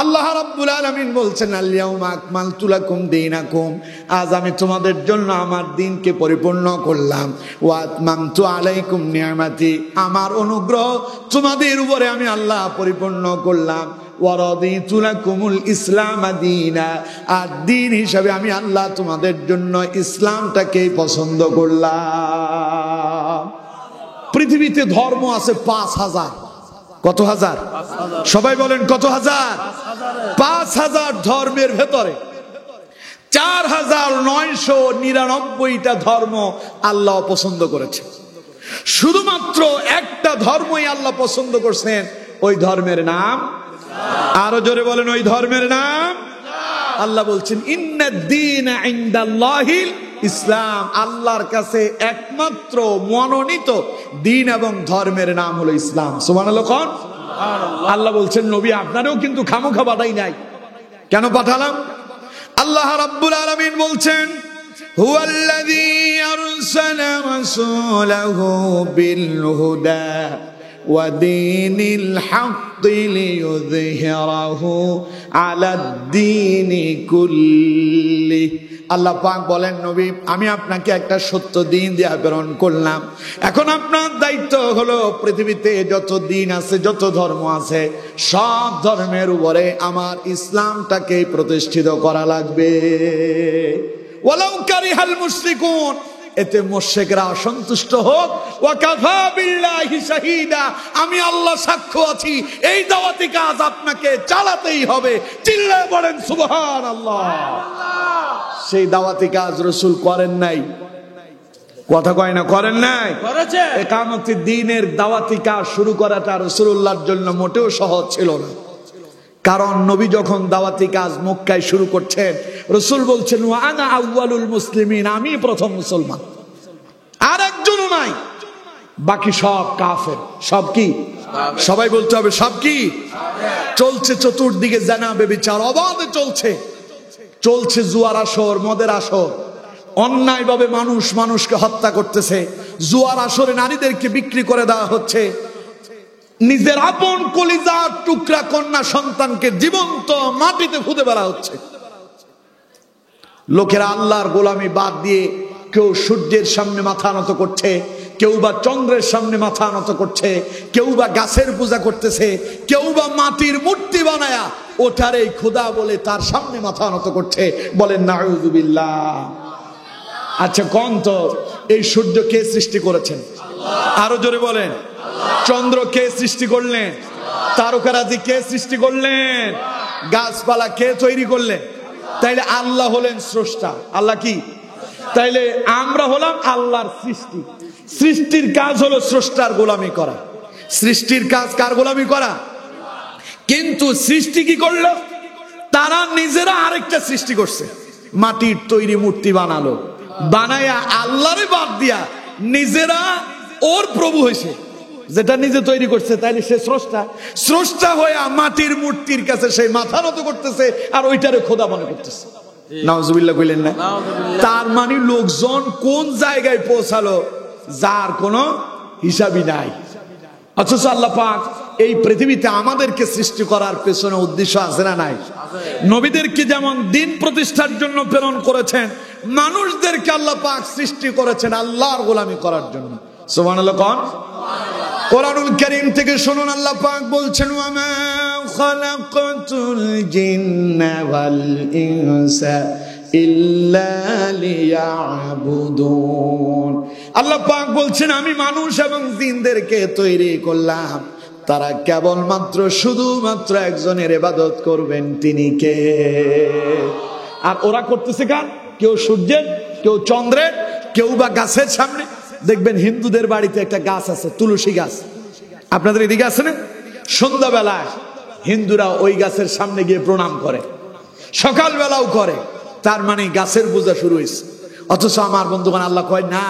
আল্লাহ রাব্বুল আলামিন বলছেন, আল ইয়াউমা আকমালতু লাকুম দীনাকুম, আজ আমি তোমাদের জন্য আমার দ্বীনকে পরিপূর্ণ করলাম। ওয়া আতমামতু আলাইকুম নি'মাতি, আমার অনুগ্রহ তোমাদের উপরে আমি আল্লাহ পরিপূর্ণ করলাম। ওয়া রাদিতু লাকুমুল ইসলাম দীনা, আর দ্বীন হিসাবে আমি আল্লাহ তোমাদের জন্য ইসলামটাকেই পছন্দ করলাম। পৃথিবীতে ধর্ম আছে ৫,০০০। কত হাজার? সবাই বলেন কত হাজার? ৫,০০০ ধর্মের ভেতরে ৪,৯৯৯টা ধর্ম আল্লাহ পছন্দ করেছে। শুধুমাত্র একটা ধর্মই আল্লাহ পছন্দ করছেন, ওই ধর্মের নাম, আরো জোরে বলেন, ওই ধর্মের নাম। আল্লাহ বলছেন, ইন্নাদ-দীনা ইনদাল্লাহিল ইসলাম, আল্লাহর কাছে একমাত্র মনোনীত দ্বীন এবং ধর্মের নাম হলো ইসলাম। সুবহানাল্লাহ। কোন আল্লাহ বলছেন, নবী, আপনারও কিন্তু খামোখা পাঠাই নাই। কেন পাঠালাম? আল্লাহ রাব্বুল আলামিন বলছেন, হুয়াল্লাযী আরসালা রাসূলাহু বিল হুদা ওয়া দীনিল হাক্কি লিইয়ুযহিরাহু আলাদ দীনি কুল্লি। আল্লাহ পাক বলেন, নবী, আমি আপনাকে একটা সত্য দ্বীন দিয়ে প্রেরণ করলাম। এখন আপনার দায়িত্ব হলো পৃথিবীতে যত দ্বীন আছে, যত ধর্ম আছে, সব ধর্মের উপরে আমার ইসলামটাকে প্রতিষ্ঠিত করা লাগবে। ওয়ালাউ কারিহাল মুশরিকুন, এতে মুশরিকরা অসন্তুষ্ট হোক। ওয়া কাফা বিল্লাহি শাহিদা, আমি আল্লাহ সাক্ষ্য আছি, এই দাওয়াতি কাজ আপনাকে চালাতেই হবে। চিল্লায়ে বলেন সুবহানাল্লাহ। সেই দাওয়াতি কাজ রাসূল করেন নাই? কথা কয় না? করেন নাই? করেছে। ইকামতের দ্বীনের দাওয়াতি কাজ শুরু করাটা রাসূলুল্লাহর জন্য মোটেও সহজ ছিল না। কারণ নবী যখন দাওয়াতি কাজ মক্কায় শুরু করছেন, রাসূল বলছেন, ওয়া আনা আউয়ালুল মুসলিমিন, আমি প্রথম মুসলমান, আর একজনও নাই, বাকি সব কাফের। সব কি? সবাই বলতে হবে, সব কি? চলছে চতুর্দিকে জানা বেবিচার অবাধে চলছে, চলছে জুয়ার আসর, মদের আসর, অন্যায় ভাবে মানুষ মানুষকে হত্যা করতেছে, জুয়ার আসরে নারীদেরকে বিক্রি করে দেওয়া হচ্ছে, নিজের আপন কলিজার টুকরা কন্যা সন্তানকে জীবন্ত মাটিতে পুঁতে ফেলা হচ্ছে। লোকেরা আল্লাহর গোলামি বাদ দিয়ে কেউ সূর্যের সামনে মাথা নত করছে, কেউ বা চন্দ্রের সামনে মাথা নত করছে, কেউ বা গাছের পূজা করতেছে, কেউ বা মাটির মূর্তি বানায়া ওটার এই খোদা বলে তার সামনে মাথা নত করছে। বলেন নাউযুবিল্লাহ। আচ্ছা কোন তো এই সূর্য কে সৃষ্টি করেছেন? আরো জোরে বলেন। চন্দ্র কে সৃষ্টি করলেন? তারকারাজি কে সৃষ্টি করলেন? গাছপালা কে তৈরি করলেন? তাইলে আল্লাহ হলেন স্রষ্টা। আল্লাহ কি? তাইলে আমরা হলাম আল্লাহর সৃষ্টি। সৃষ্টির কাজ হলো স্রষ্টার গোলামি করা। সৃষ্টির কাজ কার গোলামি করা? কিন্তু সৃষ্টি কি করলো? তারা নিজেরা আরেকটা সৃষ্টি করছে, মাটির তৈরি মূর্তি বানালো, বানায়া আল্লাহরে বাদ দিয়া নিজেরা ওর প্রভু হয়েছে, যেটা নিজে তৈরি করছে। তাইলে সে স্রষ্টা। স্রষ্টা হয়ে মাটির মূর্তির কাছে সেই মাথা নত করতেছে আর ওইটারে খোদা মনে করতেছে। নাউযুবিল্লাহ কইলেন না? তার মানে লোকজন কোন জায়গায় পৌঁছালো যার কোনো হিসাবই নাই। অথচ আল্লাহ পাক এই পৃথিবীতে আমাদেরকে সৃষ্টি করার পেছনে উদ্দেশ্য আছে না নাই? নবীদেরকে যেমন দিন প্রতিষ্ঠার জন্য প্রেরণ করেছেন, মানুষদেরকে আল্লাহ পাক সৃষ্টি করেছেন আল্লাহর গোলামি করার জন্য। সুবহানাল্লাহ। কোন কোরআনুল কারীম থেকে শুনুন, আল্লাহ পাক বলছেন ওয়ামা খালাকাতুল জিন্না ওয়াল ইনসা ইল্লা লিয়াবুদুন। আল্লাহ পাক বলছেন আমি মানুষ এবং জিনদেরকে তৈরি করলাম, তারা কেবলমাত্র শুধুমাত্র একজনের ইবাদত করবেন, তিনি কে? আর ওরা করতেছে কার? কেউ সূর্যের, কেউ চন্দ্রের, কেউ বা গাছের সামনে। দেখবেন হিন্দুদের বাড়িতে একটা গাছ আছে, তুলসী গাছ। আপনাদের এদিকে আছে না? সন্ধ্যাবেলায় হিন্দুরা ওই গাছের সামনে গিয়ে প্রণাম করে, সকালবেলাও করে। তার মানে গাছের পূজা শুরু হয়েছে। অথচ আমার বন্ধুগণ, আল্লাহ কয় না,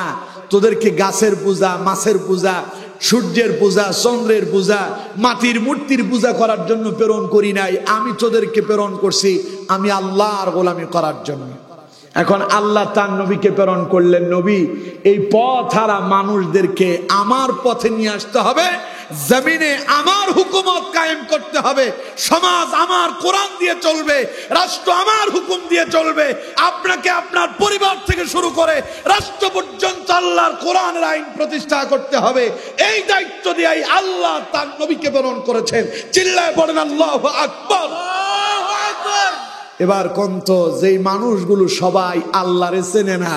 তোদেরকে গাছের পূজা, মাছের পূজা, সূর্যের পূজা, চন্দ্রের পূজা, মাটির মূর্তির পূজা করার জন্য প্রেরণ করি নাই। আমি তোদেরকে প্রেরণ করছি আমি আল্লাহর গোলামি করার জন্য। এখন আল্লাহ তার নবীকে প্রেরণ করলেন, নবী এই পথ হারা মানুষদেরকে আমার পথে নিয়ে আসতে হবে, জমিনে আমার হুকুমত কায়েম করতে হবে, সমাজ আমার কোরআন দিয়ে চলবে, রাষ্ট্র আমার হুকুম দিয়ে চলবে। আপনাকে আপনার পরিবার থেকে শুরু করে রাষ্ট্র পর্যন্ত আল্লাহর কোরআনের আইন প্রতিষ্ঠা করতে হবে। এই দায়িত্ব দিয়ে আল্লাহ তার নবীকে প্রেরণ করেছেন। চিল্লায় পড়েন আল্লাহু আকবার। এবার কোনতো যেই মানুষগুলো সবাই আল্লাহরে চেনে না,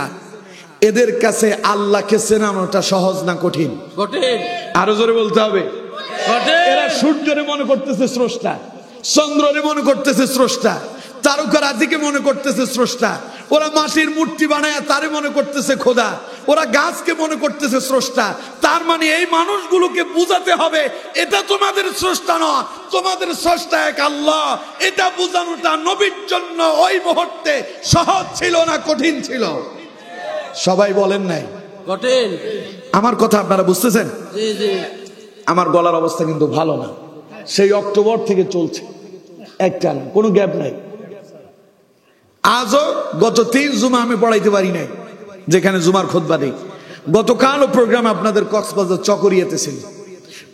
এদের কাছে আল্লাহকে চেনানোটা সহজ না কঠিন? কঠিন। আরো জোরে বলতে হবে। এরা সূর্যরে মনে করতেছে স্রষ্টা, চন্দ্ররে মনে করতেছে স্রষ্টা, তারকারাজিকে মনে করতেছে স্রষ্টা, ওরা মাটির মূর্তি বানায় তারে মনে করতেছে খোদা, ওরা গাছকে মনে করতেছে স্রষ্টা। তার মানে এই মানুষগুলোকে বুঝাতে হবে এটা তোমাদের স্রষ্টা নয়, তোমাদের স্রষ্টা এক আল্লাহ। এটা বুঝানোটা নবীর জন্য ওই মুহূর্তে সহজ ছিল না কঠিন ছিল? সবাই বলেন নাই কঠিন? আমার কথা আপনারা বুঝতেছেন? জি জি। আমার গলার অবস্থা কিন্তু ভালো না, সেই অক্টোবর থেকে চলছে একটা না, কোনো গ্যাপ নাই। আজও গত 3 জুমা আমি পড়াইতে পারি নাই, যেখানে জুমার খুতবা দেই। গতকালও প্রোগ্রাম আপনাদের কক্সবাজার চকরিয়াতে ছিল।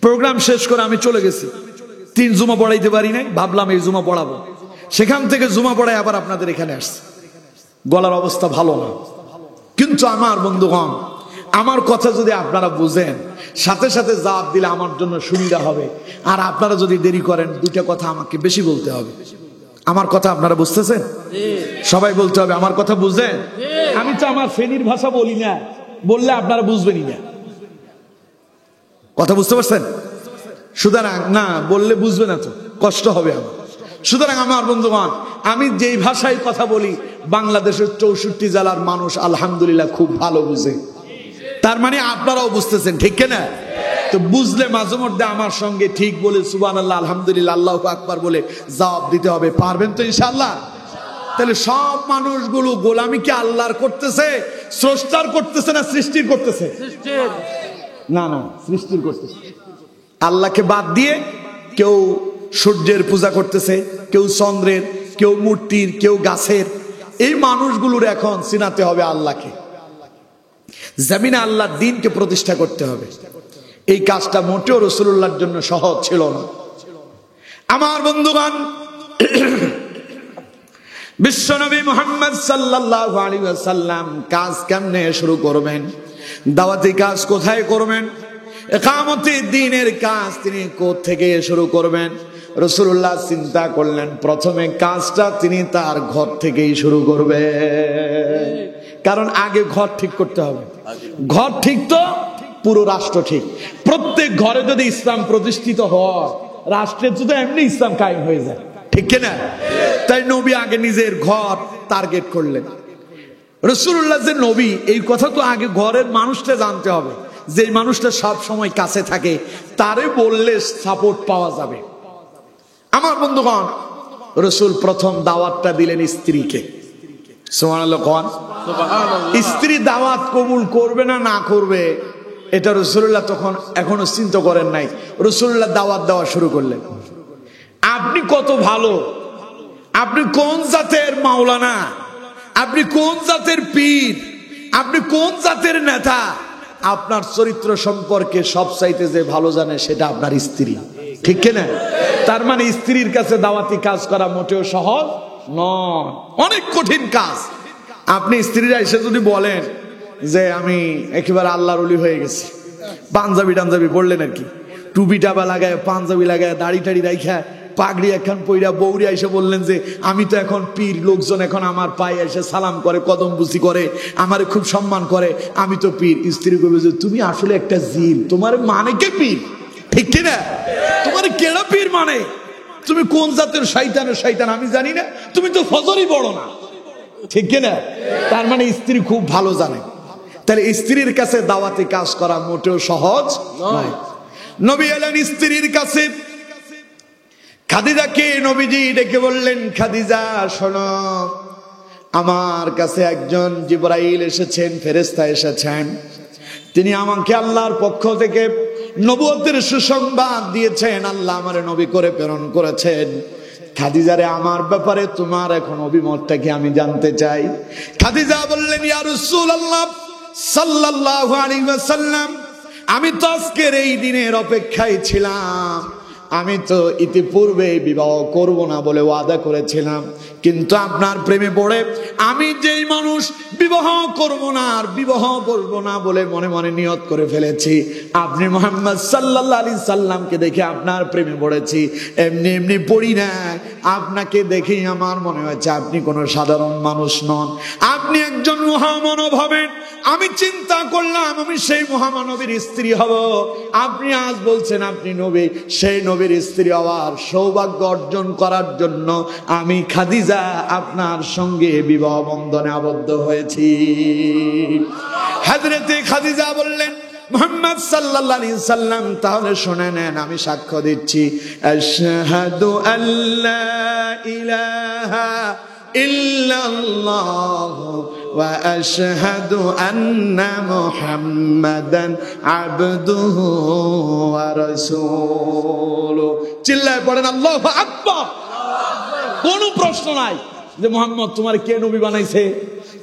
প্রোগ্রাম শেষ করে আমি চলে গেছি, 3 জুমা পড়াইতে পারি নাই, ভাবলাম এই জুমা পড়াবো। সেখান থেকে জুমা পড়াই আবার আপনাদের এখানে আসছে। গলার অবস্থা ভালো না, কিন্তু আমার বন্ধুগণ, আমার কথা যদি আপনারা বুঝেন, সাথে সাথে জবাব দিলে আমার জন্য সুবিধা হবে। আর আপনারা যদি দেরি করেন, দুটা কথা আমাকে বেশি বলতে হবে। আমার কথা আপনারা বুঝতেছেন? সবাই বলতে হবে আমার কথা বুঝেন। আমি তো আমার ফেনীর ভাষা বলি না, বললে আপনারা বুঝবেনই না। কথা বুঝতে পারছেন? সুতরাং না বললে বুঝবে না, তো কষ্ট হবে আমার। সুতরাং আমার বন্ধুগণ, আমি যেই ভাষায় কথা বলি বাংলাদেশের 64 জেলার মানুষ আলহামদুলিল্লাহ খুব ভালো বুঝে। তার মানে আপনারাও বুঝতেছেন, ঠিক কিনা? তো বুঝলে মাঝে মধ্যে আমার সঙ্গে ঠিক বলে সুবহানাল্লাহ, আলহামদুলিল্লাহ, আল্লাহু আকবার বলে জবাব দিতে হবে। পারবেন তো ইনশাআল্লাহ? তাহলে সব মানুষগুলো গোলামি কি আল্লাহর করতেছে, স্রষ্টার করতেছে না সৃষ্টির করতেছে? সৃষ্টির। না না, সৃষ্টির করতেছে। আল্লাহকে বাদ দিয়ে কেউ সূর্যের পূজা করতেছে, কেউ চন্দ্রের, কেউ মূর্তির, কেউ গাছের। এই মানুষগুলোর এখন চিনাতে হবে আল্লাহকে, জমিনে আল্লাহর দ্বীনকে প্রতিষ্ঠা করতে হবে। এই কাজটা মোটেও রাসূলুল্লাহর জন্য সহজ ছিল না। আমার বন্ধুগণ, বিশ্বনবী মুহাম্মদ সাল্লাল্লাহু আলাইহি ওয়াসাল্লাম কাজ কেমনে শুরু করবেন? দাওয়াতি কাজ কোথায় করবেন? ইকামতে দ্বীনের কাজ তিনি কোথা থেকে শুরু করবেন? রাসূলুল্লাহ চিন্তা করলেন প্রথমে কাজটা তিনি তার ঘর থেকেই শুরু করবেন। কারণ আগে ঘর ঠিক করতে হবে। ঘর ঠিক তো পুরো রাষ্ট্র ঠিক। প্রত্যেক ঘরে যদি ইসলাম প্রতিষ্ঠিত হয়, রাষ্ট্রের তো এমনি ইসলাম কায়েম হয়ে যায়, ঠিক কিনা? তাই নবী আগে নিজের ঘর টার্গেট করলেন। রাসূলুল্লাহ যে নবী, এই কথা তো আগে ঘরের মানুষটা জানতে হবে। যে মানুষটা সব সময় কাছে থাকে তারে বললে সাপোর্ট পাওয়া যাবে। আমার বন্ধুগণ, রাসূল প্রথম দাওয়াতটা দিলেন স্ত্রীকে। সুবহানাল্লাহ। স্ত্রী দাওয়াত কবুল করবে না না করবে এটা রাসূলুল্লাহ তখন এখনো চিন্তা করেন নাই। রাসূলুল্লাহ দাওয়াত দেওয়া শুরু করলেন। আপনি কত ভালো, আপনি কোন জাতের মাওলানা, আপনি কোন জাতের পীর, আপনি কোন জাতের নেতা, আপনার চরিত্র সম্পর্কে সবচাইতে যে ভালো জানে সেটা আপনার স্ত্রী, ঠিক কিনা? তার মানে স্ত্রীর কাছে দাওয়াতি কাজ করা মোটেও সহজ নয়, অনেক কঠিন কাজ। আপনি স্ত্রীরা এসে যদি বলেন যে আমি একেবারে আল্লাহর ওলি হয়ে গেছি, পাঞ্জাবি টাঞ্জাবি পড়লেন আর কি, টুপি টাবা লাগায়, পাঞ্জাবি লাগায়, দাড়ি টাড়ি রাইখা, পাগড়ি এখন পইরা বৌরি এসে বললেন যে আমি তো এখন পীর, লোকজন এখন আমার পায়ে এসে সালাম করে, কদম বুসি করে, আমারে খুব সম্মান করে, আমি তো পীর। স্ত্রী কইবে যে তুমি আসলে একটা জিন, তোমার মানে কে পীর, ঠিক কিনা? তোমার কেডা পীর মানে? তুমি কোন জাতের শয়তানের শয়তান আমি জানি না, তুমি তো ফজরই বড় না, ঠিক কিনা? তার মানে স্ত্রী খুব ভালো জানে। তাহলে স্ত্রীর কাছে দাওয়াতি কাজ করা মোটেও সহজ নয়। নবী এলেন স্ত্রীর কাছে। খাদিজাকে নবীজি ডেকে বললেন, খাদিজা শোনো, আমার কাছে একজন জিবরাইল এসেছেন, ফেরেশতা এসেছেন। তিনি আমাকে আল্লাহর পক্ষ থেকে নবুয়তের সুসংবাদ দিয়েছেন। আল্লাহ আমারে নবী করে প্রেরণ করেছেন। খাদিজারে, আমার ব্যাপারে তোমার এখন অভিমতটা কি আমি জানতে চাই। খাদিজা বললেন, ইয়া রাসূলুল্লাহ সাল্লাল্লাহু আলাইহি ওয়াসাল্লাম, আমি তো আজকের এই দিনের অপেক্ষায় ছিলাম। আমি তো ইতিপূর্বে বিবাহ করব না বলে ওয়াদা করেছিলাম, কিন্তু আপনার প্রেমে পড়ে আমি যেই মানুষ বিবাহ করব না আর বিবাহ করব না বলে মনে মনে নিয়ত করে ফেলেছি, আপনি মুহাম্মদ সাল্লাল্লাহু আলাইহি সাল্লামকে দেখে আপনার প্রেমে পড়েছি। এমনি এমনি পড়ি না, আপনাকে দেখেই আমার মনে হয়েছে আপনি কোনো সাধারণ মানুষ নন, আপনি একজন মহামানব হবেন। আমি চিন্তা করলাম আমি সেই মহামানবের স্ত্রী হব। আপনি আজ বলছেন আপনি নবী, সেই নবীর স্ত্রী হওয়ার সৌভাগ্য অর্জন করার জন্য আমি খাদিজা আপনার সঙ্গে বিবাহ বন্ধনে আবদ্ধ হয়েছি। হযরতে খাদিজা বললেন, মুহাম্মদ সাল্লাল্লাহু আলাইহি সাল্লাম, তাহলে শুনে নেন, আমি সাক্ষ্য দিচ্ছি, আশহাদু আল্লা ইলাহা ইল্লাল্লাহু ওয়া আশহাদু আন্না মুহাম্মাদান আবদুহু ওয়া রাসূলুহু। চিল্লায় পড়েন আল্লাহু আকবার। কোনো প্রশ্ন নাই যে মুহাম্মদ তোমার কে নবী বানাইছে,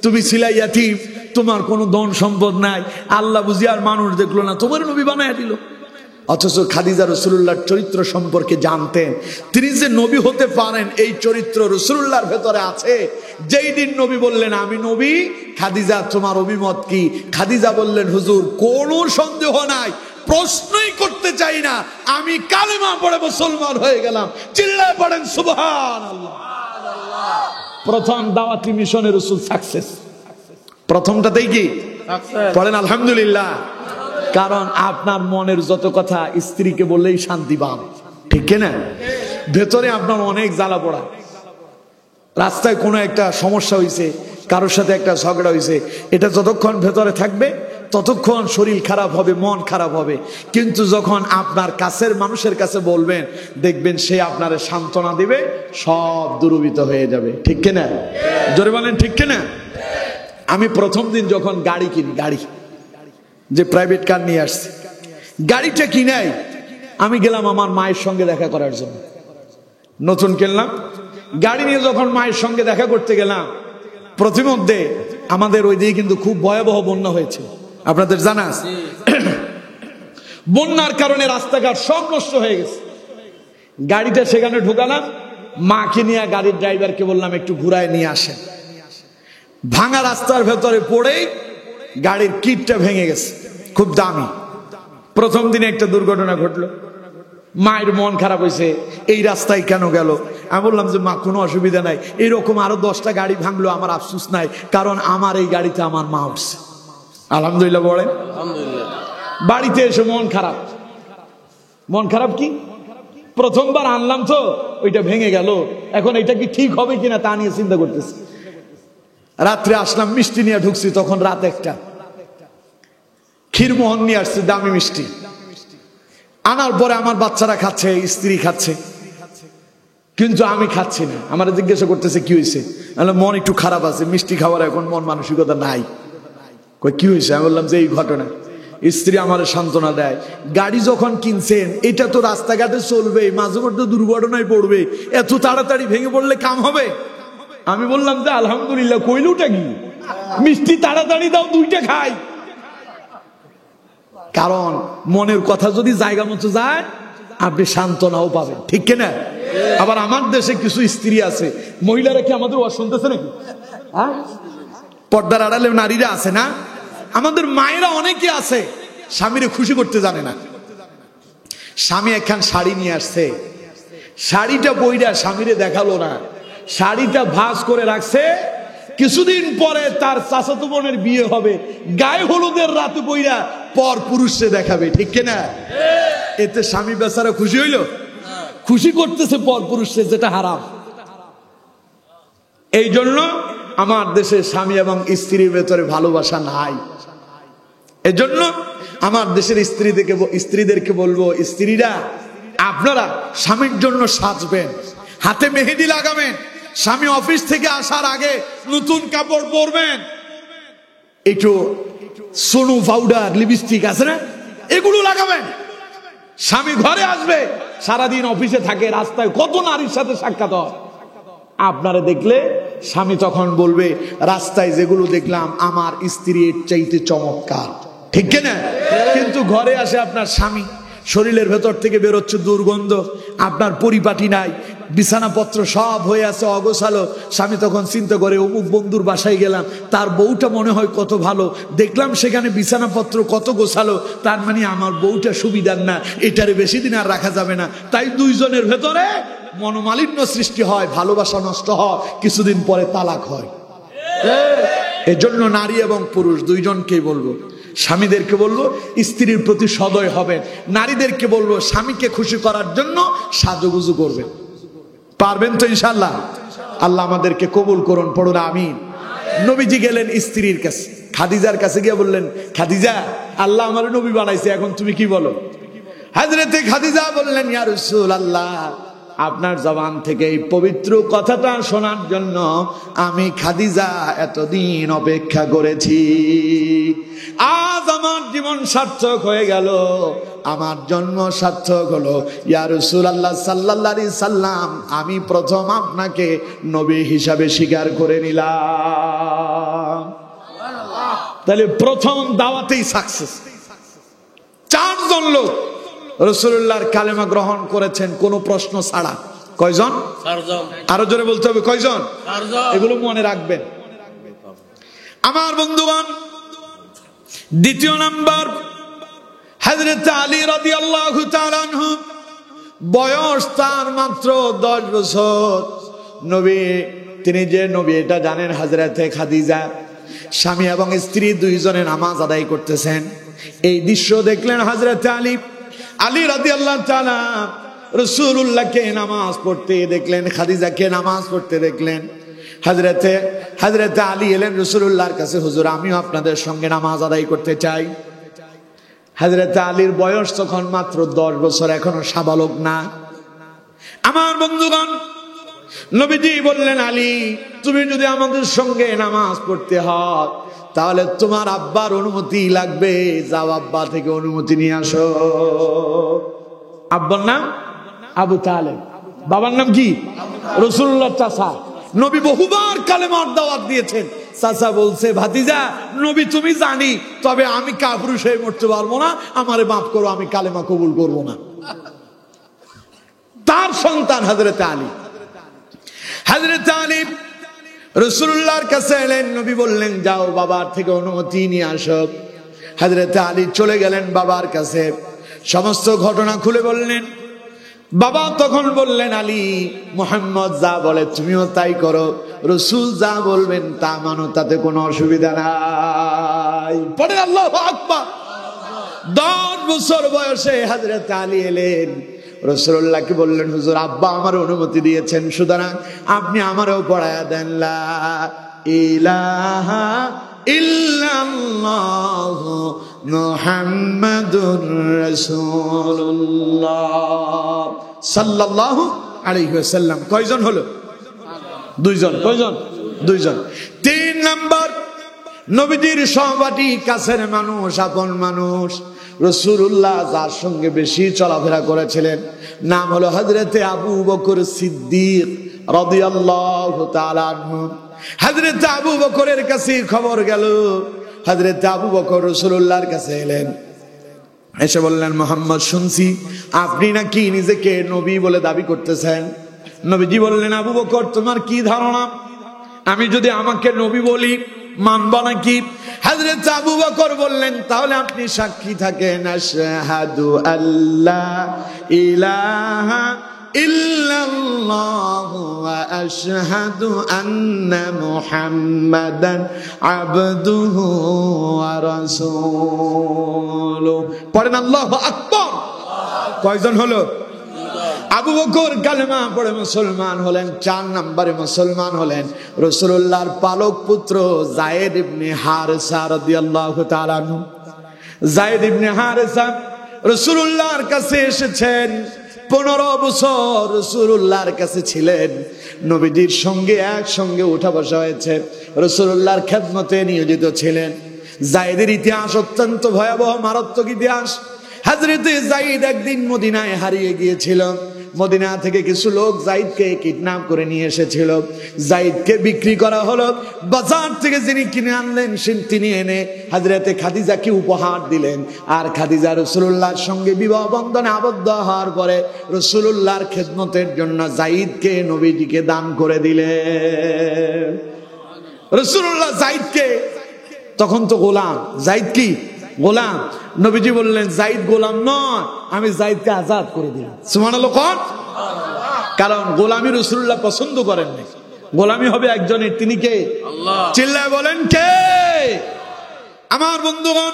তুমি ছিলা ইয়াতীম, তোমার কোনো ধন সম্পদ নাই, আল্লাহ বুঝি আর মানুষ দেখলো না, তোমার নবী বানাইয়া দিল। অথচ খাদিজা রাসূলুল্লাহর চরিত্র সম্পর্কে জানতেন। তিনি যে নবী হতে পারেন এই চরিত্র রাসূলুল্লাহর ভেতরে আছে। যেই দিন নবী বললেন আমি নবী, খাদিজা তোমার অভিমত কি? খাদিজা বললেন, হুজুর কোনো সন্দেহ নাই, প্রশ্নই করতে চাই না, আমি কালেমা পড়ে মুসলমান হয়ে গেলাম। চিল্লায় পড়েন সুবহানাল্লাহ। প্রথম দাওয়াতি মিশনে রাসূল সাকসেস। প্রথমটাতেই কি পড়েন আলহামদুলিল্লাহ। কারণ আপনার মনের যত কথা স্ত্রীকে বললেই শান্তি পান, ঠিক না? ভেতরে আপনার অনেক জ্বালা পোড়া, রাস্তায় কোনো একটা সমস্যা হয়েছে, কারোর সাথে একটা ঝগড়া হয়েছে, এটা যতক্ষণ ভেতরে থাকবে ততক্ষণ শরীর খারাপ হবে, মন খারাপ হবে। কিন্তু যখন আপনার কাছের মানুষের কাছে বলবেন, দেখবেন সে আপনারে সান্ত্বনা দিবে, সব দূরীভূত হয়ে যাবে, ঠিক কিনা? জোরে বলেন ঠিক কিনা? আমি প্রথম দিন যখন গাড়ি কিনি, গাড়ি যে প্রাইভেট কার নিয়ে আসছি, গাড়িটা কিনাই আমি গেলাম আমার মায়ের সঙ্গে দেখা করার জন্য। নতুন কিনলাম, গাড়ি নিয়ে যখন মায়ের সঙ্গে দেখা করতে গেলাম, প্রতিমধ্যে আমাদের ওই দিকে কিন্তু খুব ভয়াবহ বন্যা হয়েছে, আপনাদের জানা আছে। বন্যার কারণে রাস্তাঘাট সব নষ্ট হয়ে গেছে। গাড়িটা সেখানে ঢুকালাম, মাকে নিয়ে গাড়ির ড্রাইভারকে বললাম একটু ঘুরায় নিয়ে আসেন। ভাঙা রাস্তার ভেতরে পড়েই গাড়ির কিটটা ভেঙে গেছে, খুব দামি। প্রথম দিনে একটা দুর্ঘটনা ঘটলো, মায়ের মন খারাপ হয়েছে, এই রাস্তায় কেন গেল। আমি বললাম যে মা কোনো অসুবিধা নাই, এরকম আরো 10টা গাড়ি ভাঙলো, আমার আফসোস নাই, কারণ আমার এই গাড়িতে আমার মা উঠছে। আলহামদুলিল্লাহ বলেন। বাড়িতে এসে মন খারাপ। মন খারাপ কি, প্রথমবার আনলাম তো ওইটা ভেঙে গেল, এখন এটা কি ঠিক হবে কিনা তা নিয়ে চিন্তা করতেছি। রাত্রে আসলাম, মিষ্টি নিয়ে ঢুকছি, তখন রাত 1টা। ক্ষীরমোহন নিয়ে আসছে, দামি মিষ্টি। আনার পরে আমার বাচ্চারা খাচ্ছে, স্ত্রী খাচ্ছে, কিন্তু আমি খাচ্ছি না। আমার জিজ্ঞাসা করতেছে কি হয়েছে, মন একটু খারাপ আছে, মিষ্টি খাওয়ার এখন মন মানসিকতা নাই। কি হয়েছে, আমি বললাম যে এই ঘটনা। স্ত্রী আমার সান্ত্বনা দেয়, গাড়ি যখন কিনছেন এটা তো রাস্তাঘাটে চলবে, মাঝে মধ্যে দুর্ঘটনায় পড়বে, এত তাড়াতাড়ি ভেঙে পড়লে কাম হবে। আমি বললাম যে আলহামদুলিল্লাহ, কইলুটা কি, মিষ্টি তাড়াতাড়ি দাও, 2টা খাই। কারণ মনের কথা যদি জায়গা মতো যায়, আপনি সান্ত্বনাও পাবেন, ঠিক কিনা? আবার আমার দেশে কিছু স্ত্রী আছে, মহিলারা কি আমাদের ওয়াজ শুনতেছে নাকি? পর্দার আড়ালে নারীরা আছে না, আমাদের মায়েরা অনেকে আছে, স্বামীরে খুশি করতে জানে না। স্বামী একখান শাড়ি নিয়ে আসছে, শাড়িটা পইরা স্বামীরে দেখালো না, শাড়িটা ভাঁজ করে রাখছে। কিছুদিন পরে তার চাচাতো বোনের বিয়ে হবে, গায়ে হলুদের রাতে পইরা পর পুরুষে দেখাবে, ঠিক কিনা? এতে স্বামী বেচারা খুশি হইল? খুশি করতেছে পর পুরুষে, যেটা হারাম। এই জন্য আমার দেশে স্বামী এবং স্ত্রীর ভেতরে ভালোবাসা নাই। এজন্য আমার দেশের স্ত্রীদেরকে বলবো, স্ত্রীরা আপনারা স্বামীর জন্য সাজবেন, হাতে মেহেদি লাগাবেন, স্বামী অফিস থেকে আসার আগে নতুন কাপড় পরবেন, একটু সোনু পাউডার লিপস্টিক আছে না, এগুলো লাগাবেন। স্বামী ঘরে আসবে, সারাদিন অফিসে থাকে, রাস্তায় কত নারীর সাথে সাক্ষাৎ হয়, আপনারা দেখলে স্বামী তখন বলবে রাস্তায় যেগুলো দেখলাম আমার স্ত্রী এর চাইতে চমৎকার, ঠিক কিনা? কিন্তু ঘরে আসে আপনার স্বামী, শরীরের ভেতর থেকে বেরোচ্ছে দুর্গন্ধ, আপনার পরিপাটি নাই, বিছানাপত্র সব হয়ে আছে অগোছালো। স্বামী তখন চিন্তা করে অমুক বন্ধুর বাসায় গেলাম, তার বউটা মনে হয় কত ভালো, দেখলাম সেখানে বিছানাপত্র কত গোছালো, তার মানে আমার বউটা সুবিধার না, এটারে বেশি দিন আর রাখা যাবে না। তাই দুইজনের ভেতরে মনোমালিন্য সৃষ্টি হয়, ভালোবাসা নষ্ট হয়, কিছুদিন পরে তালাক হয়। এজন্য নারী এবং পুরুষ দুইজনকেই বলবো, স্বামীদেরকে বলবো স্ত্রীর প্রতি সদয় হবেন, নারীদেরকে বলবো স্বামীকে খুশি করার জন্য সাজুগুজু করবেন। পারবেন তো ইনশাআল্লাহ? আল্লাহ আমাদেরকে কবুল করুন, পড়ুন আমিন। নবীজি গেলেন স্ত্রীর কাছে, খাদিজার কাছে গিয়ে বললেন, খাদিজা, আল্লাহ আমার নবী বানাইছে, এখন তুমি কি বলো? হযরতে খাদিজা বললেন, ইয়া রাসূলুল্লাহ, আপনার জবান থেকে এই পবিত্র কথাটা শোনার জন্য আমি খাদিজা এতদিন অপেক্ষা করেছি। আজ আমার জীবন সার্থক হয়ে গেল, আমার জন্ম সার্থক হলো। ইয়া রাসূলুল্লাহ সাল্লাল্লাহু আলাইহি সাল্লাম, আমি প্রথম আপনাকে নবী হিসাবে স্বীকার করে নিলাম। তাহলে প্রথম দাওয়াতেই সাকসেস। 4 জন লোক রাসূলুল্লাহর কালেমা গ্রহণ করেছেন কোনো প্রশ্ন ছাড়া। কয়জন? 4 জন। আরো জোরে বলতে হবে, কয়জন? 4 জন। এগুলো মনে রাখবেন আমার বন্ধুগণ। দ্বিতীয় নাম্বার, হযরত আলী রাদিয়াল্লাহু তাআলা আনহু, বয়স তার মাত্র 10 বছর। নবী, তিনি যে নবী এটা জানেন, হযরতে খাদিজা স্বামী এবং স্ত্রী দুইজনে নামাজ আদায় করতেছেন। এই দৃশ্য দেখলেন হযরত আলী রাদিয়াল্লাহু তাআলা, রাসূলুল্লাহকে নামাজ পড়তে দেখলেন, খাদিজাকে নামাজ পড়তে দেখলেন। হযরতে আলী এলেন রাসূলুল্লাহর কাছে, হুজুর আমিও আপনাদের সঙ্গে নামাজ আদায় করতে চাই। হযরতে আলীর বয়স তখন মাত্র 10 বছর, এখনো সাবালক না। আমার বন্ধুগণ, নবীজি বললেন, আলী, তুমি যদি আমাদের সঙ্গে নামাজ পড়তে হয় তাহলে তোমার আব্বার অনুমতি লাগবে, যাও আব্বা থেকে অনুমতি নিয়ে আসো। আব্বার নাম আবু তালেব, বাবার নাম কি? রাসূলুল্লাহ চাচা। নবী বহুবার কালেমার দাওয়াত দিয়েছেন। চাচা বলছে, ভাতিজা, নবী তুমি জানি, তবে আমি কাপুরুষ হয়ে মরতে পারবো না, আমারে মাফ করো, আমি কালেমা কবুল করবো না। তার সন্তান হযরত আলী। হযরত আলী রাসূলুল্লাহর কাছে এলেন, নবী বললেন যাও বাবার থেকে অনুমতি নিয়ে আসো। হযরত আলী চলে গেলেন বাবার কাছে, সমস্ত ঘটনা খুলে বললেন। বাবা তখন বললেন, আলী, মুহাম্মদ যা বলে তুমিও তাই করো, রাসূল যা বলবেন তা মানো, তাতে কোনো অসুবিধা নাই। পড়েন আল্লাহু আকবার। 10 বছর বয়সে হযরত আলী এলেন, রাসূলুল্লাহকে বললেন, হুজুর আব্বা আমার অনুমতি দিয়েছেন, সুতরাং আপনি আমারও পড়ায়া দেন লা ইলাহা ইল্লাল্লাহ মুহাম্মাদুর রাসূলুল্লাহ সাল্লাল্লাহু আলাইহি ওয়াসাল্লাম। কয়জন হলো? 2 জন। কয়জন? 2 জন। 3 নাম্বার, নবীজির সহপাঠী, কাছের মানুষ, আপন মানুষ, রাসূলুল্লাহ যার সঙ্গে বেশি চলাফেরা করেছিলেন, নাম হলো হযরতে আবু বকর সিদ্দিক রাদিয়াল্লাহু তাআলা আনহু। হযরতে আবু বকরের কাছে খবর গেল। হযরতে আবু বকর রাসূলুল্লাহর কাছে এলেন, এসে বললেন, মুহাম্মদ শুনছি আপনি নাকি নিজেকে নবী বলে দাবি করতেছেন। নবীজি বললেন, আবু বকর তোমার কি ধারণা, আমি যদি আমাকে নবী বলি মানবা নাকি? হযরত আবু বকর বললেন, তাহলে আপনি সাক্ষী থাকেন, আশহাদু আল্লা ইলাহা ইল্লাল্লাহ ওয়া আশহাদু আন্না মুহাম্মাদান আবদুহু ওয়া রাসূলুহু। পড়েন আল্লাহু আকবার। কয়জন হলো? আবু বকর কালেমা পড়ে মুসলমান হলেন। 4 নম্বরে মুসলমান হলেন রাসূলুল্লাহর পালক পুত্র যায়েদ ইবনে হারেসা রাদিয়াল্লাহু তাআলা আনহু। যায়েদ ইবনে হারেসা রাসূলুল্লাহর কাছে এসেছেন, 15 বছর রাসূলুল্লাহর কাছে ছিলেন, নবীজির সঙ্গে একসঙ্গে উঠা বসা হয়েছে, রাসূলুল্লাহর খেদমতে নিয়োজিত ছিলেন। যায়েদের ইতিহাস অত্যন্ত ভয়াবহ, মারাত্মক ইতিহাস। হযরতে যায়েদ একদিন মদিনায় হারিয়ে গিয়েছিল। মদিনা থেকে কিছু লোক যায়েদকে কিডন্যাপ করে নিয়ে এসেছিল। যায়েদকে বিক্রি করা হলো। বাজার থেকে যিনি কিনে আনলেন তিনি এনে হযরতে খাদিজাকে উপহার দিলেন। আর খাদিজা রাসূলুল্লাহর সঙ্গে বিবাহ বন্ধনে আবদ্ধ হওয়ার পরে রাসূলুল্লাহর খেদমতের জন্য যায়েদকে নবীজিকে দান করে দিলেন। রাসূলুল্লাহ যায়েদকে, তখন তো গোলাম, যায়েদ কি গোলাম? নবীজি বললেন, যায়েদ গোলাম নয়, আমি যায়েদকে আজাদ করে দিলাম। সুবহানাল্লাহ কোন? কারণ গোলামি রাসূলুল্লাহ পছন্দ করেন না, গোলামি হবে একজনের, তিনি কে? আল্লাহ। চিল্লায় বলেন কে? আমার বন্ধুগণ,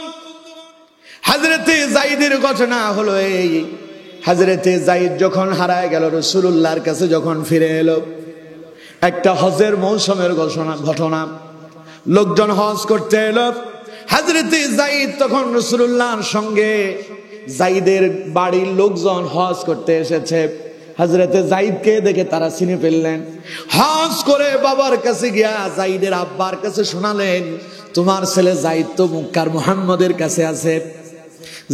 হযরতে যায়েদের ঘটনা হলো এই। হযরতে যায়েদ যখন হারায় গেল, রাসূলুল্লাহর কাছে যখন ফিরে এলো, একটা হজের মৌসুমের ঘটনা। লোকজন হজ করতে এলো। হযরতে যায়েদ তখন রাসূলুল্লাহর সঙ্গে, যায়েদের বাড়ির লোকজন হজ করতে এসেছে। হযরতে যায়েদকে দেখে তারা চিনে ফেললেন। হজ করে বাবার কাছে গিয়া যায়েদের আব্বার কাছে শোনালেন, তোমার ছেলে যায়েদ তো মক্কার মুহাম্মদের কাছে আছে।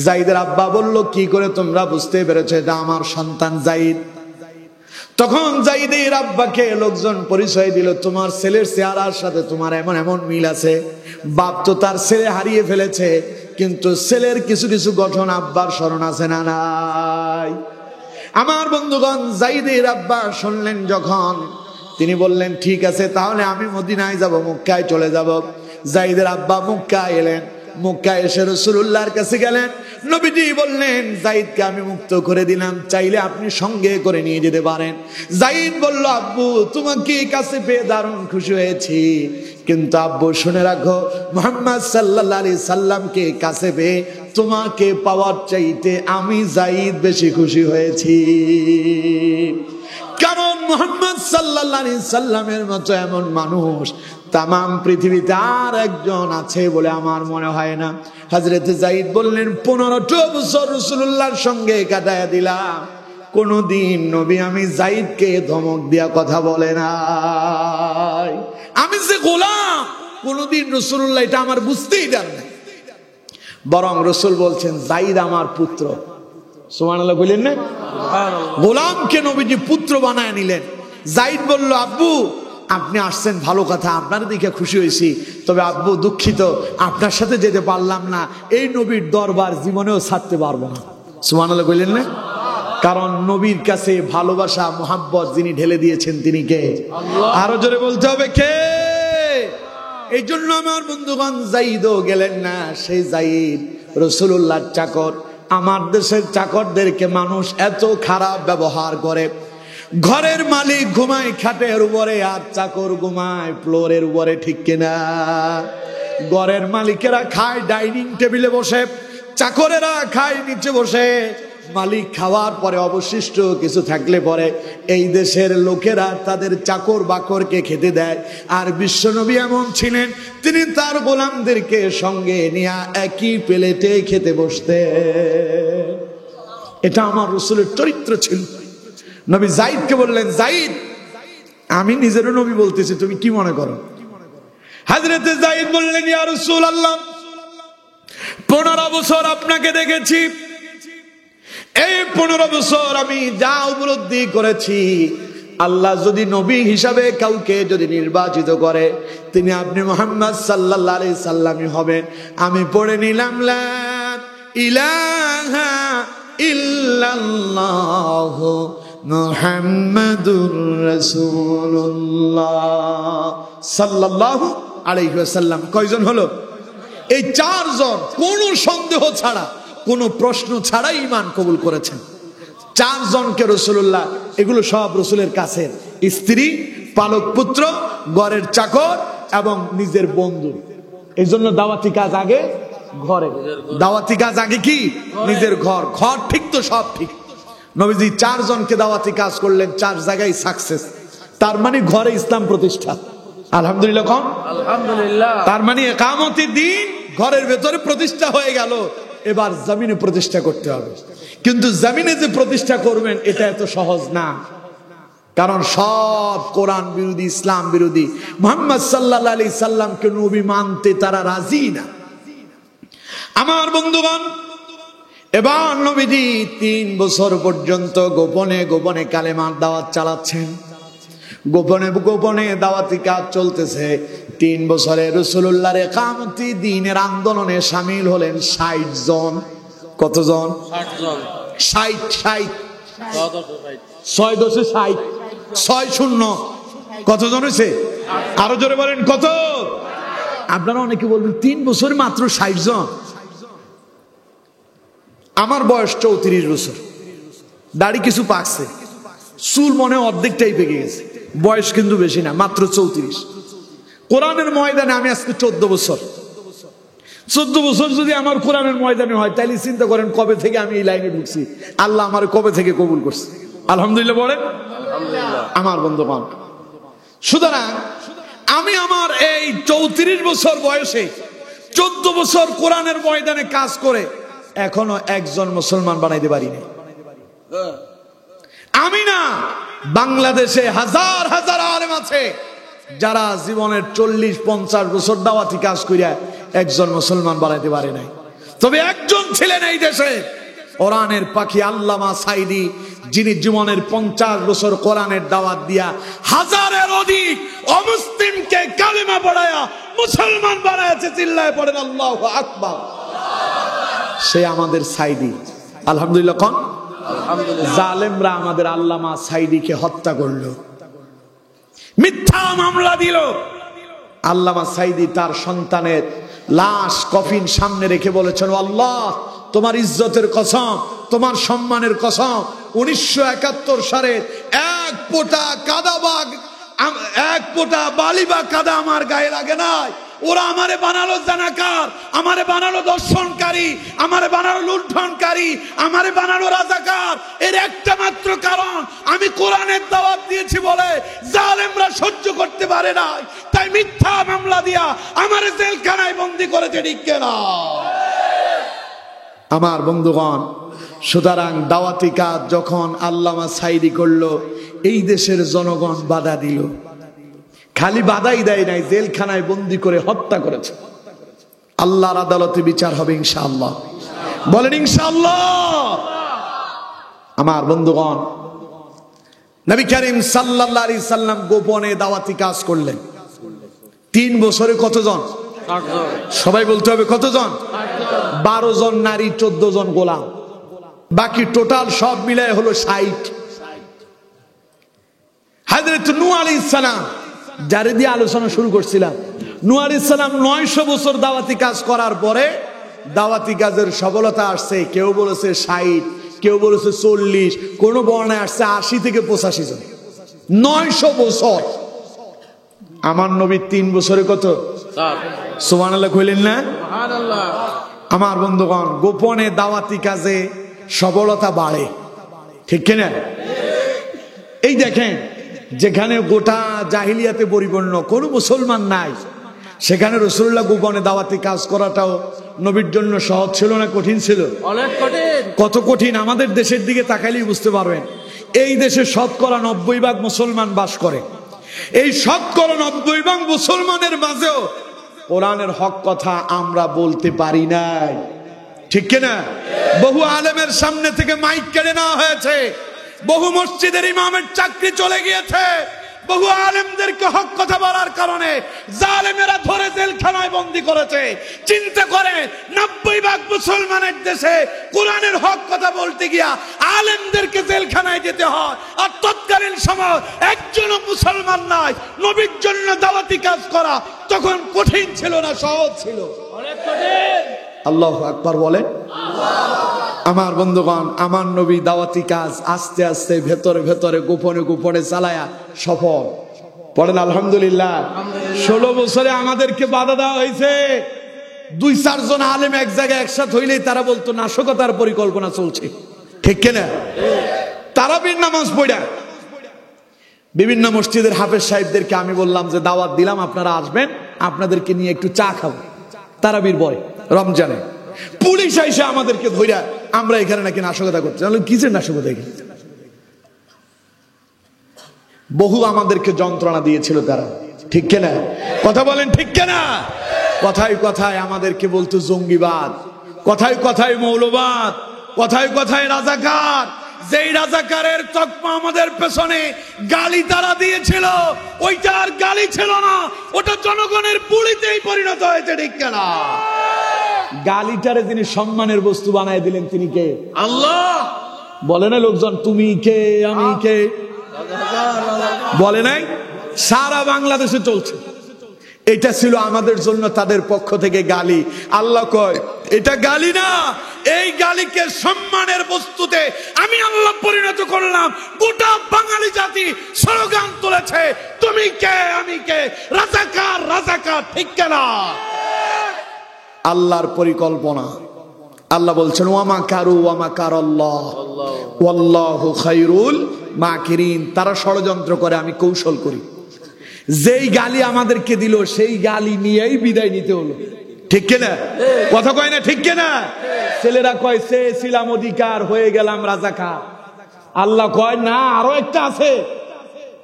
যায়েদের আব্বা বলল, কি করে তোমরা বুঝতে পেরেছো এটা আমার সন্তান যায়েদ? তখন যায়েদের আব্বাকে লোকজন পরিচয় দিল, তোমার ছেলের চেহারার সাথে তোমার এমন এমন মিল আছে। বাপ তো তার ছেলে হারিয়ে ফেলেছে, কিন্তু ছেলের কিছু কিছু গঠন আব্বার স্মরণ আছে না নাই? আমার বন্ধুগণ, যায়েদের আব্বা শুনলেন যখন, তিনি বললেন, ঠিক আছে তাহলে আমি মদিনায় যাব, মক্কায় চলে যাব। যায়েদের আব্বা মক্কায় এলেন। মক্কায় এসে রাসূলুল্লাহর কাছে গেলেন। নবীজি বললেন, যায়েদকে আমি মুক্ত করে দিলাম, চাইলে আপনি সঙ্গে করে নিয়ে যেতে পারেন। যায়েদ বলল, আব্বু তোমাকে কাছে পেয়ে দারুণ খুশি হয়েছি, কিন্তু আব্বু শুনে রাখো, মুহাম্মদ সাল্লাল্লাহু আলাইহি সাল্লামকে কাছে পেয়ে তোমাকে পাওয়ার চাইতে আমি যায়েদ বেশি খুশি হয়েছি। কারণ মুহাম্মদ সাল্লাল্লাহু আলাইহি সাল্লামের মতো এমন মানুষ তামাম পৃথিবীতে আর একজন আছে বলে আমার মনে হয় না। হযরতে যায়েদ বললেন, 15টা বছর রাসূলুল্লাহর সঙ্গে কাটায়া দিলাম, কোনদিন নবী আমি যায়েদকে ধমক দিয়া কথা বলে নাই। আমি যে গোলাম, কোনদিন রাসূলুল্লাহ এটা আমার বুঝতেই দেন না। বরং রাসূল বলছেন, যায়েদ আমার পুত্র। সুবহানাল্লাহ বলেন না? গোলামকে নবীজি পুত্র বানায় নিলেন। যায়েদ বলল, আব্বু আপনি আসছেন ভালো কথা, আপনার দিকে খুশি হয়েছি, তবে আব্বু দুঃখিত, আপনার সাথে যেতে পারলাম না, এই নবীর দরবার জীবনেও ছাড়তে পারবো না। সুবহানাল্লাহ বললেন না? কারণ নবীর কাছে ভালোবাসা, মোহাব্বত যিনি ঢেলে দিয়েছেন তিনি কে? আল্লাহ। আরো জোরে বলতে হবে কে? এই জন্য আমার বন্ধুগণ যাইদও গেলেন না। সেই যাইদ রাসূলুল্লাহর চাকর। আমার দেশের চাকরদেরকে মানুষ এত খারাপ ব্যবহার করে, ঘরের মালিক ঘুমায় খাটের উপরে আর চাকর ঘুমায় ফ্লোরের উপরে, ঠিক কিনা? ঘরের মালিকেরা খায় ডাইনিং টেবিলে বসে, চাকরেরা খায় নিচে বসে। মালিক খাওয়ার পরে অবশিষ্ট কিছু থাকলে পরে এই দেশের লোকেরা তাদের চাকর বাকরকে খেতে দেয়। আর বিশ্বনবী এমন ছিলেন, তিনি তার গোলামদেরকে সঙ্গে নিয়ে একই প্লেটে খেতে বসতেন। এটা আমার রাসূলের চরিত্র ছিল। নবী যায়েদকে বললেন, যায়েদ, আমি নিজেরও নবী বলতেছি, তুমি কি মনে করো? হযরতে যায়েদ বললেন, ইয়া রাসূলুল্লাহ, 15 বছর আপনাকে দেখেছি, এই 15 বছর আমি যা উপলব্ধি করেছি, আল্লাহ যদি নবী হিসাবে কাউকে যদি নির্বাচিত করে, তিনি আপনি মুহাম্মদ সাল্লাল্লাহু আলাইহি সাল্লামই হবেন। আমি পড়ে নিলাম লা ইলাহা ইল্লাল্লাহ মুহাম্মাদুর রাসূলুল্লাহ সাল্লাল্লাহু আলাইহি ওয়াসাল্লাম। কয়জন হলো? এই 4 জন কোনো সন্দেহ ছাড়া, কোনো প্রশ্ন ছাড়াই ঈমান কবুল করেছেন। 4 জনকে রাসূলুল্লাহ, এগুলো সব রাসূলের কাছের স্ত্রী, পালক পুত্র, ঘরের চাকর এবং নিজের বন্ধু। এই জন্য দাওয়াতি কাজ আগে ঘরে, দাওয়াতি কাজ আগে কি? নিজের ঘর। ঘর ঠিক তো সব ঠিক। নবীজি 4 জনকে দাওয়াতি কাজ করলেন, 4 জায়গায় সাকসেস। তার মানে ঘরে ইসলাম প্রতিষ্ঠা। আলহামদুলিল্লাহ কোন? আলহামদুলিল্লাহ। তার মানে ইকামতি দ্বীন ঘরের ভেতরে প্রতিষ্ঠা হয়ে গেল। এবার জমিনে প্রতিষ্ঠা করতে হবে। কিন্তু জমিনে যে প্রতিষ্ঠা করবেন এটা এত সহজ না, কারণ সব কোরআন বিরোধী, ইসলাম বিরোধী। মুহাম্মদ সাল্লাল্লাহু আলাইহি সাল্লামকে নবী মানতে তারা রাজি না। আমার বন্ধুগণ, এবার নবীজি 3 বছর পর্যন্ত গোপনে গোপনে কালেমার দাওয়াত চালাচ্ছেন। গোপনে গোপনে দাওয়াতি কাজ চলতেছে। 3 বছরে রাসূলুল্লাহর ইকামতি দ্বীনের আন্দোলনে শামিল হলেন 60 জন। কতজন? 60 জন। 60 60 6 10 60 6 0 কতজন হয়েছে? আরো জোরে বলেন কত? আপনারা অনেকে বলবেন 3 বছর মাত্র 60 জন। আমার বয়স 34 বছর, দাড়ি কিছু পাকছে, চুল মনে অর্ধেকটাই পেকে গেছে, বয়স কিন্তু বেশি না, মাত্র 34। কোরআনের ময়দানে আমি আজকে 14 বছর। 14 বছর যদি আমার কোরআনের ময়দানে হয়, তাহলে চিন্তা করেন কবে থেকে আমি এই লাইনে ঢুকছি, আল্লাহ আমার কবে থেকে কবুল করছে। আলহামদুলিল্লাহ বলেন। আমার বন্ধুগণ, সুতরাং আমি আমার এই 34 বছর বয়সে 14 বছর কোরআনের ময়দানে কাজ করে এখনো একজন মুসলমান বানাইতে পারিনি। আমি না, বাংলাদেশে হাজার হাজার আলেম আছে যারা জীবনের 40-50 বছর দাওয়াতি কাজ করিয়া একজন মুসলমান বানাইতে পারে নাই। তবে একজন ছিলেন এই দেশে, কোরআনের পাখি আল্লামা সাঈদী, যিনি জীবনের 50 বছর কোরআনের দাওয়াত দিয়া হাজারের অধিক অমুসলিমকে কালেমা পড়ায়া মুসলমান বানাইছে। চিল্লায় পড়েন আল্লাহু আকবার। সে আমাদের সাঈদী। আলহামদুলিল্লাহ কোন? জালেমরা আমাদের আল্লামা সাঈদীকে হত্যা করলো, মিথ্যা মামলা দিল। আল্লামা সাঈদী তার সন্তানের লাশ কফিন সামনে রেখে বলেছেন, আল্লাহ তোমার ইজ্জতের কসম, তোমার সম্মানের কসম, 1971 সালের এক ফোঁটা বালি বা কাদা আমার গায়ে লাগে নাই। ওরা আমারে বানালো জানাকার, আমারে বানালো দর্শনকারী, আমারে বানালো লুণ্ঠনকারী, আমারে বানালো রাজাকার। এর একটা মাত্র কারণ, আমি কোরআনের দাওয়াত দিয়েছি বলে জালেমরা সহ্য করতে পারে না, তাই মিথ্যা মামলা দিয়া আমারে জেলখানায় বন্দী করেছে। ঠিক না আমার বন্ধুগণ? সুতরাং দাওয়াতি কাজ যখন আল্লামা সাঈদী করলো, এই দেশের জনগণ বাধা দিল। খালি বাধাই দেয় নাই, জেলখানায় বন্দী করে হত্যা করেছে। আল্লাহর আদালতে বিচার হবে ইনশাআল্লাহ। বলেন ইনশাআল্লাহ। আমার বন্ধুগণ, নবী করিম সাল্লাল্লাহু আলাইহি সাল্লাম গোপনে দাওয়াতি কাজ করলেন 3 বছরে। কতজন? 60 জন। সবাই বলতে হবে কতজন? 12 জন নারী, 14 জন গোলাম, বাকি টোটাল সব মিলায় হলো 60। হযরত নূহ আলাইহিস সালাম, যারে দিয়ে আলোচনা শুরু করছিলাম, নূহ আলাইহিস সালাম 900 বছর দাওয়াতি কাজ করার পরে দাওয়াতি কাজের সফলতা আসছে। কেউ বলেছে 60, কেউ বলেছে 40, কোন বর্ণায় আসছে 80 থেকে 85 জন। 900 বছর। আমার নবী 3 বছরে কত? সুবহানাল্লাহ কইলেন না? সুবহানাল্লাহ। আমার বন্ধুগণ, গোপনে দাওয়াতি কাজে সফলতা বাড়ে, ঠিক কিনা? এই দেখেন, যেখানে গোটা জাহিলিয়াতে পরিপূর্ণ, কোন মুসলমান নাই, সেখানে রাসূলুল্লাহ গোপনে দাওয়াতি কাজ করাটাও নবীর জন্য সহজ ছিল না কঠিন ছিল? অনেক কঠিন। কত কঠিন আমাদের দেশের দিকে তাকালেই বুঝতে পারবেন। এই দেশে শতকরা 90% মুসলমান বাস করে। এই শতকরা 90% মুসলমানের মাঝেও কোরআনের হক কথা আমরা বলতে পারি নাই, ঠিক কিনা? বহু আলেমের সামনে থেকে মাইক কেড়ে নেওয়া হয়েছে, বহু মসজিদের ইমামের চাকরি চলে গিয়েছে, বহু আলেমদেরকে হক কথা বলার কারণে জালেমেরা ধরে জেলখানায় বন্দী করেছে। চিন্তা করে 90% মুসলমানের দেশে কোরআনের হক কথা বলতে গিয়া আলেমদেরকে জেলখানায় যেতে হয়, আর তৎকালীন সময় একজনও মুসলমান নাই। নবীর জন্য দাওয়াতি কাজ করা তখন কঠিন ছিল না, সহজ ছিল? অনেক কঠিন। আল্লাহু আকবার বলে। আমার বন্ধুগণ, আমার নবী দাওয়াতি কাজ আস্তে আস্তে ভেতরে ভেতরে গোপনে গোপনে চালায়া সফল। পড়েন আলহামদুলিল্লাহ। 16 বছরে আমাদেরকে বাধা দেওয়া হয়েছে। 2-4 জন আলেম এক জায়গায় একসাথে হইলেই তারা বলতো নাশকতার পরিকল্পনা চলছে, ঠিক কিনা? তারাবির নামাজ পড়া বিভিন্ন মসজিদের হাফেজ সাহেবদেরকে আমি বললাম যে দাওয়াত দিলাম, আপনারা আসবেন, আপনাদেরকে নিয়ে একটু চা খাবো। তারাবির বয় রমজানে পুলিশ আইসা আমাদেরকে ধইরা আমরা এখানে নাকি নাশকতা করছি। কিসের নাশকতা? বহু আমাদেরকে যন্ত্রণা দিয়েছিল তারা, ঠিক কিনা? কথা বলেন, ঠিক কিনা? কথায় কথায় আমাদেরকে বলতো জঙ্গিবাদ, কথায় কথায় মৌলবাদ, কথায় কথায় রাজাকার। যেই রাজাকারের তকমা আমাদের পেছনে গালি তারা দিয়েছিল, ওইটা আর গালি ছিল না, ওটা জনগণের বুলিতেই পরিণত হয়েছে, ঠিক কিনা? গালিটারে যিনি সম্মানের বস্তু বানায় দিলেন তিনি কে? আল্লাহ। বলে না লোকজন তুমি কে আমি কে? বলে নাই? সারা বাংলাদেশে চলছে। এটা ছিল আমাদের জন্য তাদের পক্ষ থেকে গালি। আল্লাহ কয় এটা গালি না, এই গালিকে সম্মানের বস্তুতে আমি আল্লাহ পরিণত করলাম। গোটা বাঙালি জাতি স্লোগান তুলেছে তুমি কে আমি কে, রাজাকার রাজাকার, ঠিক কিনা? আল্লাহর পরিকল্পনা। আল্লাহ বলছেন ওয়ামা কারু ওয়ামা কারাল্লাহ ওয়াল্লাহু খায়রুল মাকিরিন। তারা ষড়যন্ত্র করে, আমি কৌশল করি। যেই গালি আমাদেরকে দিল সেই গালি নিয়েই বিদায় নিতে হলো, ঠিক কিনা? কথা কয় না, ঠিক কিনা? ছেলেরা কয় চেয়েছিলাম অধিকার, হয়ে গেলাম রাজাকার। আল্লাহ কয় না, আরো একটা আছে।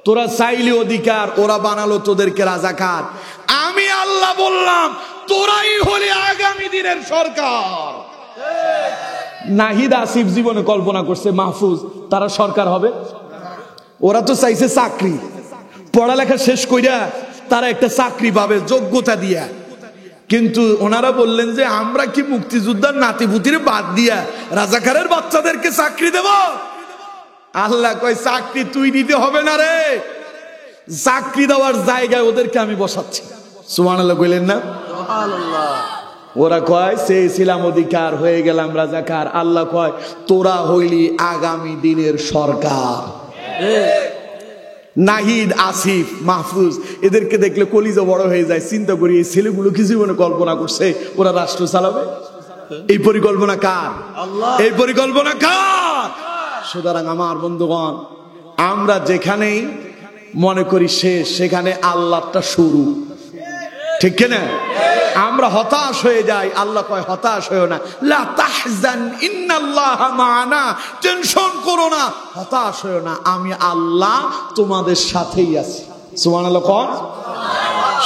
তোরা চাইলি অধিকার, ওরা বানালো তোদেরকে রাজাকার। আমি আল্লাহ বললাম তোরাই হলি আগামী দিনের সরকার। নাহিদ আসিফ জীবনে কল্পনা করছে মাহফুজ তারা সরকার হবে? ওরা তো চাইছে চাকরি, পড়ালেখা শেষ কইরা তারা একটা চাকরি পাবে যোগ্যতা দিয়া। কিন্তু ওনারা বললেন যে আমরা কি মুক্তিযোদ্ধার নাতিপুতিরে বাদ দিয়া রাজাকারের বাচ্চাদেরকে চাকরি দেব? আল্লাহ কয় চাকরি তুই দিতে হবে না রে, চাকরি দেওয়ার জায়গায় ওদেরকে আমি বসাচ্ছি। সুবহানাল্লাহ কইলেন না? সুবহানাল্লাহ। ওরা কয় চেয়েছিলাম অধিকার, হয়ে গেলাম রাজাকার। আল্লাহ কয় তোরা হইলি আগামী দিনের সরকার। নাহিদ আসিফ মাহফুজ এদেরকে দেখলে কলিজা বড় হয়ে যায়। চিন্তা করি এই ছেলেগুলো কি জীবনে কল্পনা করছে ওরা রাষ্ট্র চালাবে? এই পরিকল্পনা কার? এই পরিকল্পনা কার? সুতরাং আমার বন্ধুগণ, আমরা যেখানেই মনে করি শেষ, সেখানে আল্লাহটা শুরু, ঠিক কিনা? আমরা হতাশ হয়ে যাই, আল্লাহ কয় হতাশ হয়েও না, লা তাহজান ইন্নাল্লাহা মা'ানা, টেনশন করো না, হতাশ হয়েও না, আমি আল্লাহ তোমাদের সাথেই আছি। সুবহানাল্লাহ কোন?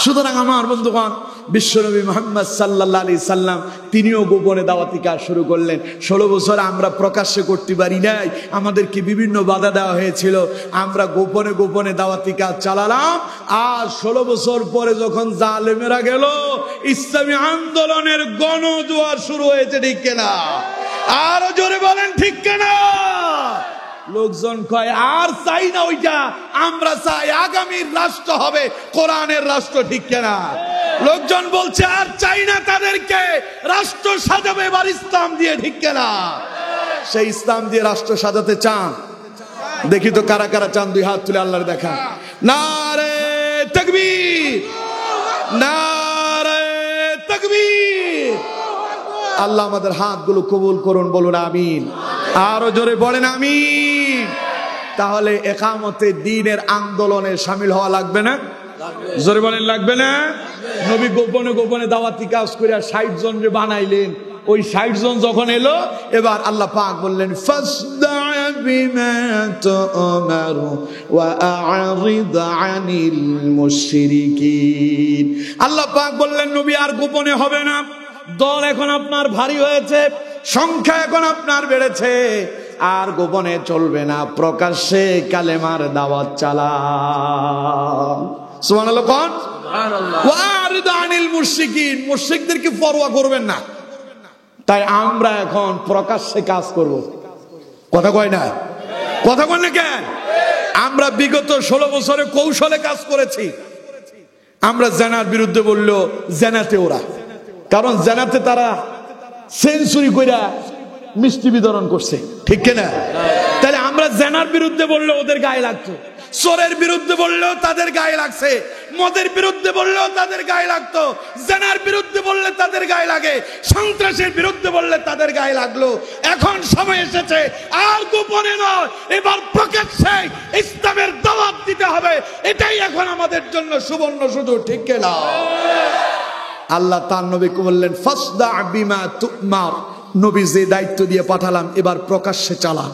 সুতরাং আমার বন্ধুগণ, বিশ্বনবী মুহাম্মদ সাল্লাল্লাহু আলাইহি সাল্লাম তিনিও গোপনে দাওয়াতি কাজ শুরু করলেন। 16 বছর আমরা প্রকাশ্যে করতে পারি নাই, আমাদেরকে বিভিন্ন বাধা দেওয়া হয়েছিল। আমরা গোপনে গোপনে দাওয়াতি কাজ চালালাম। আর 16 বছর পরে যখন জালেমেরা গেল, ইসলামী আন্দোলনের গণজোয়ার শুরু হয়েছে, ঠিক কিনা? আরো জোরে বলেন ঠিক কিনা? লোকজন কয় আর চাই না ওইটা, আমরা চাই আগামীর রাষ্ট্র হবে কোরআনের রাষ্ট্র, ঠিক কিনা? লোকজন বলছে আর চাই না তাদেরকে, রাষ্ট্র সাজাবে এবার ইসলাম দিয়ে, ঠিক কিনা? সেই ইসলাম দিয়ে রাষ্ট্র সাজাতে চান? দেখি তো কারা কারা চান, দুই হাত তুলে আল্লাহর দেখা। নারে তাকবীর, নারে তাকবীর। আল্লাহ আমাদের হাতগুলো কবুল করুন, বলুন আমিন। আরো জোরে বলেন আমিন। তাহলে একামতে দ্বীনের আন্দোলনে শামিল হওয়া লাগবে না? জোরে বলেন লাগবে না? নবী গোপনে গোপনে দাওয়াতি কাজ করে 60 জন রে বানাইলেন। ওই 60 জন যখন এলো, এবার আল্লাহ পাক বললেন ফাসদা বিমা তু'মারু ওয়া আ'রিদ আনিল মুশরিকিন। আল্লাহ পাক বললেন নবী আর গোপনে হবে না, দল এখন আপনার ভারী হয়েছে, সংখ্যা এখন আপনার বেড়েছে, আর গোপনে চলবে না, প্রকাশ্যে কালেমার দাওয়াত চালান। সুবহানাল্লাহ কোন? সুবহানাল্লাহ। ওয়া আ'রিদ আনিল মুশরিকিন, মুশরিকদেরকে পরোয়া করবেন না। তাই আমরা এখন প্রকাশ্যে কাজ করব। কথা কয় না? কথা কয় না কেন? আমরা বিগত 16 বছরে কৌশলে কাজ করেছি। আমরা জেনার বিরুদ্ধে বললো জেনাতে ওরা, কারণ জেনাতে তারা সেঞ্চুরি কইরা মিষ্টি বিতরণ করছে, ঠিক কিনা? তাহলে আমরা জেনার বিরুদ্ধে বললে ওদের গায়ে লাগতো, চোরের বিরুদ্ধে বললেও তাদের গায়ে লাগছে, মদের বিরুদ্ধে বললেও তাদের গায়ে লাগতো, জেনার বিরুদ্ধে বললে তাদের গায়ে লাগে, সন্ত্রাসের বিরুদ্ধে বললে তাদের গায়ে লাগলো। এখন সময় এসেছে আর গোপনে নয়, এবার প্রকাশ্যে ইসলামের দাওয়াত দিতে হবে। এটাই এখন আমাদের জন্য সুবর্ণ সুযোগ, ঠিক কিনা? আল্লাহ তার নবীকে বললেন ফাসদা বিমা তু'মার, নবী যে দায়িত্ব দিয়ে পাঠালাম এবার প্রকাশ্যে চালান।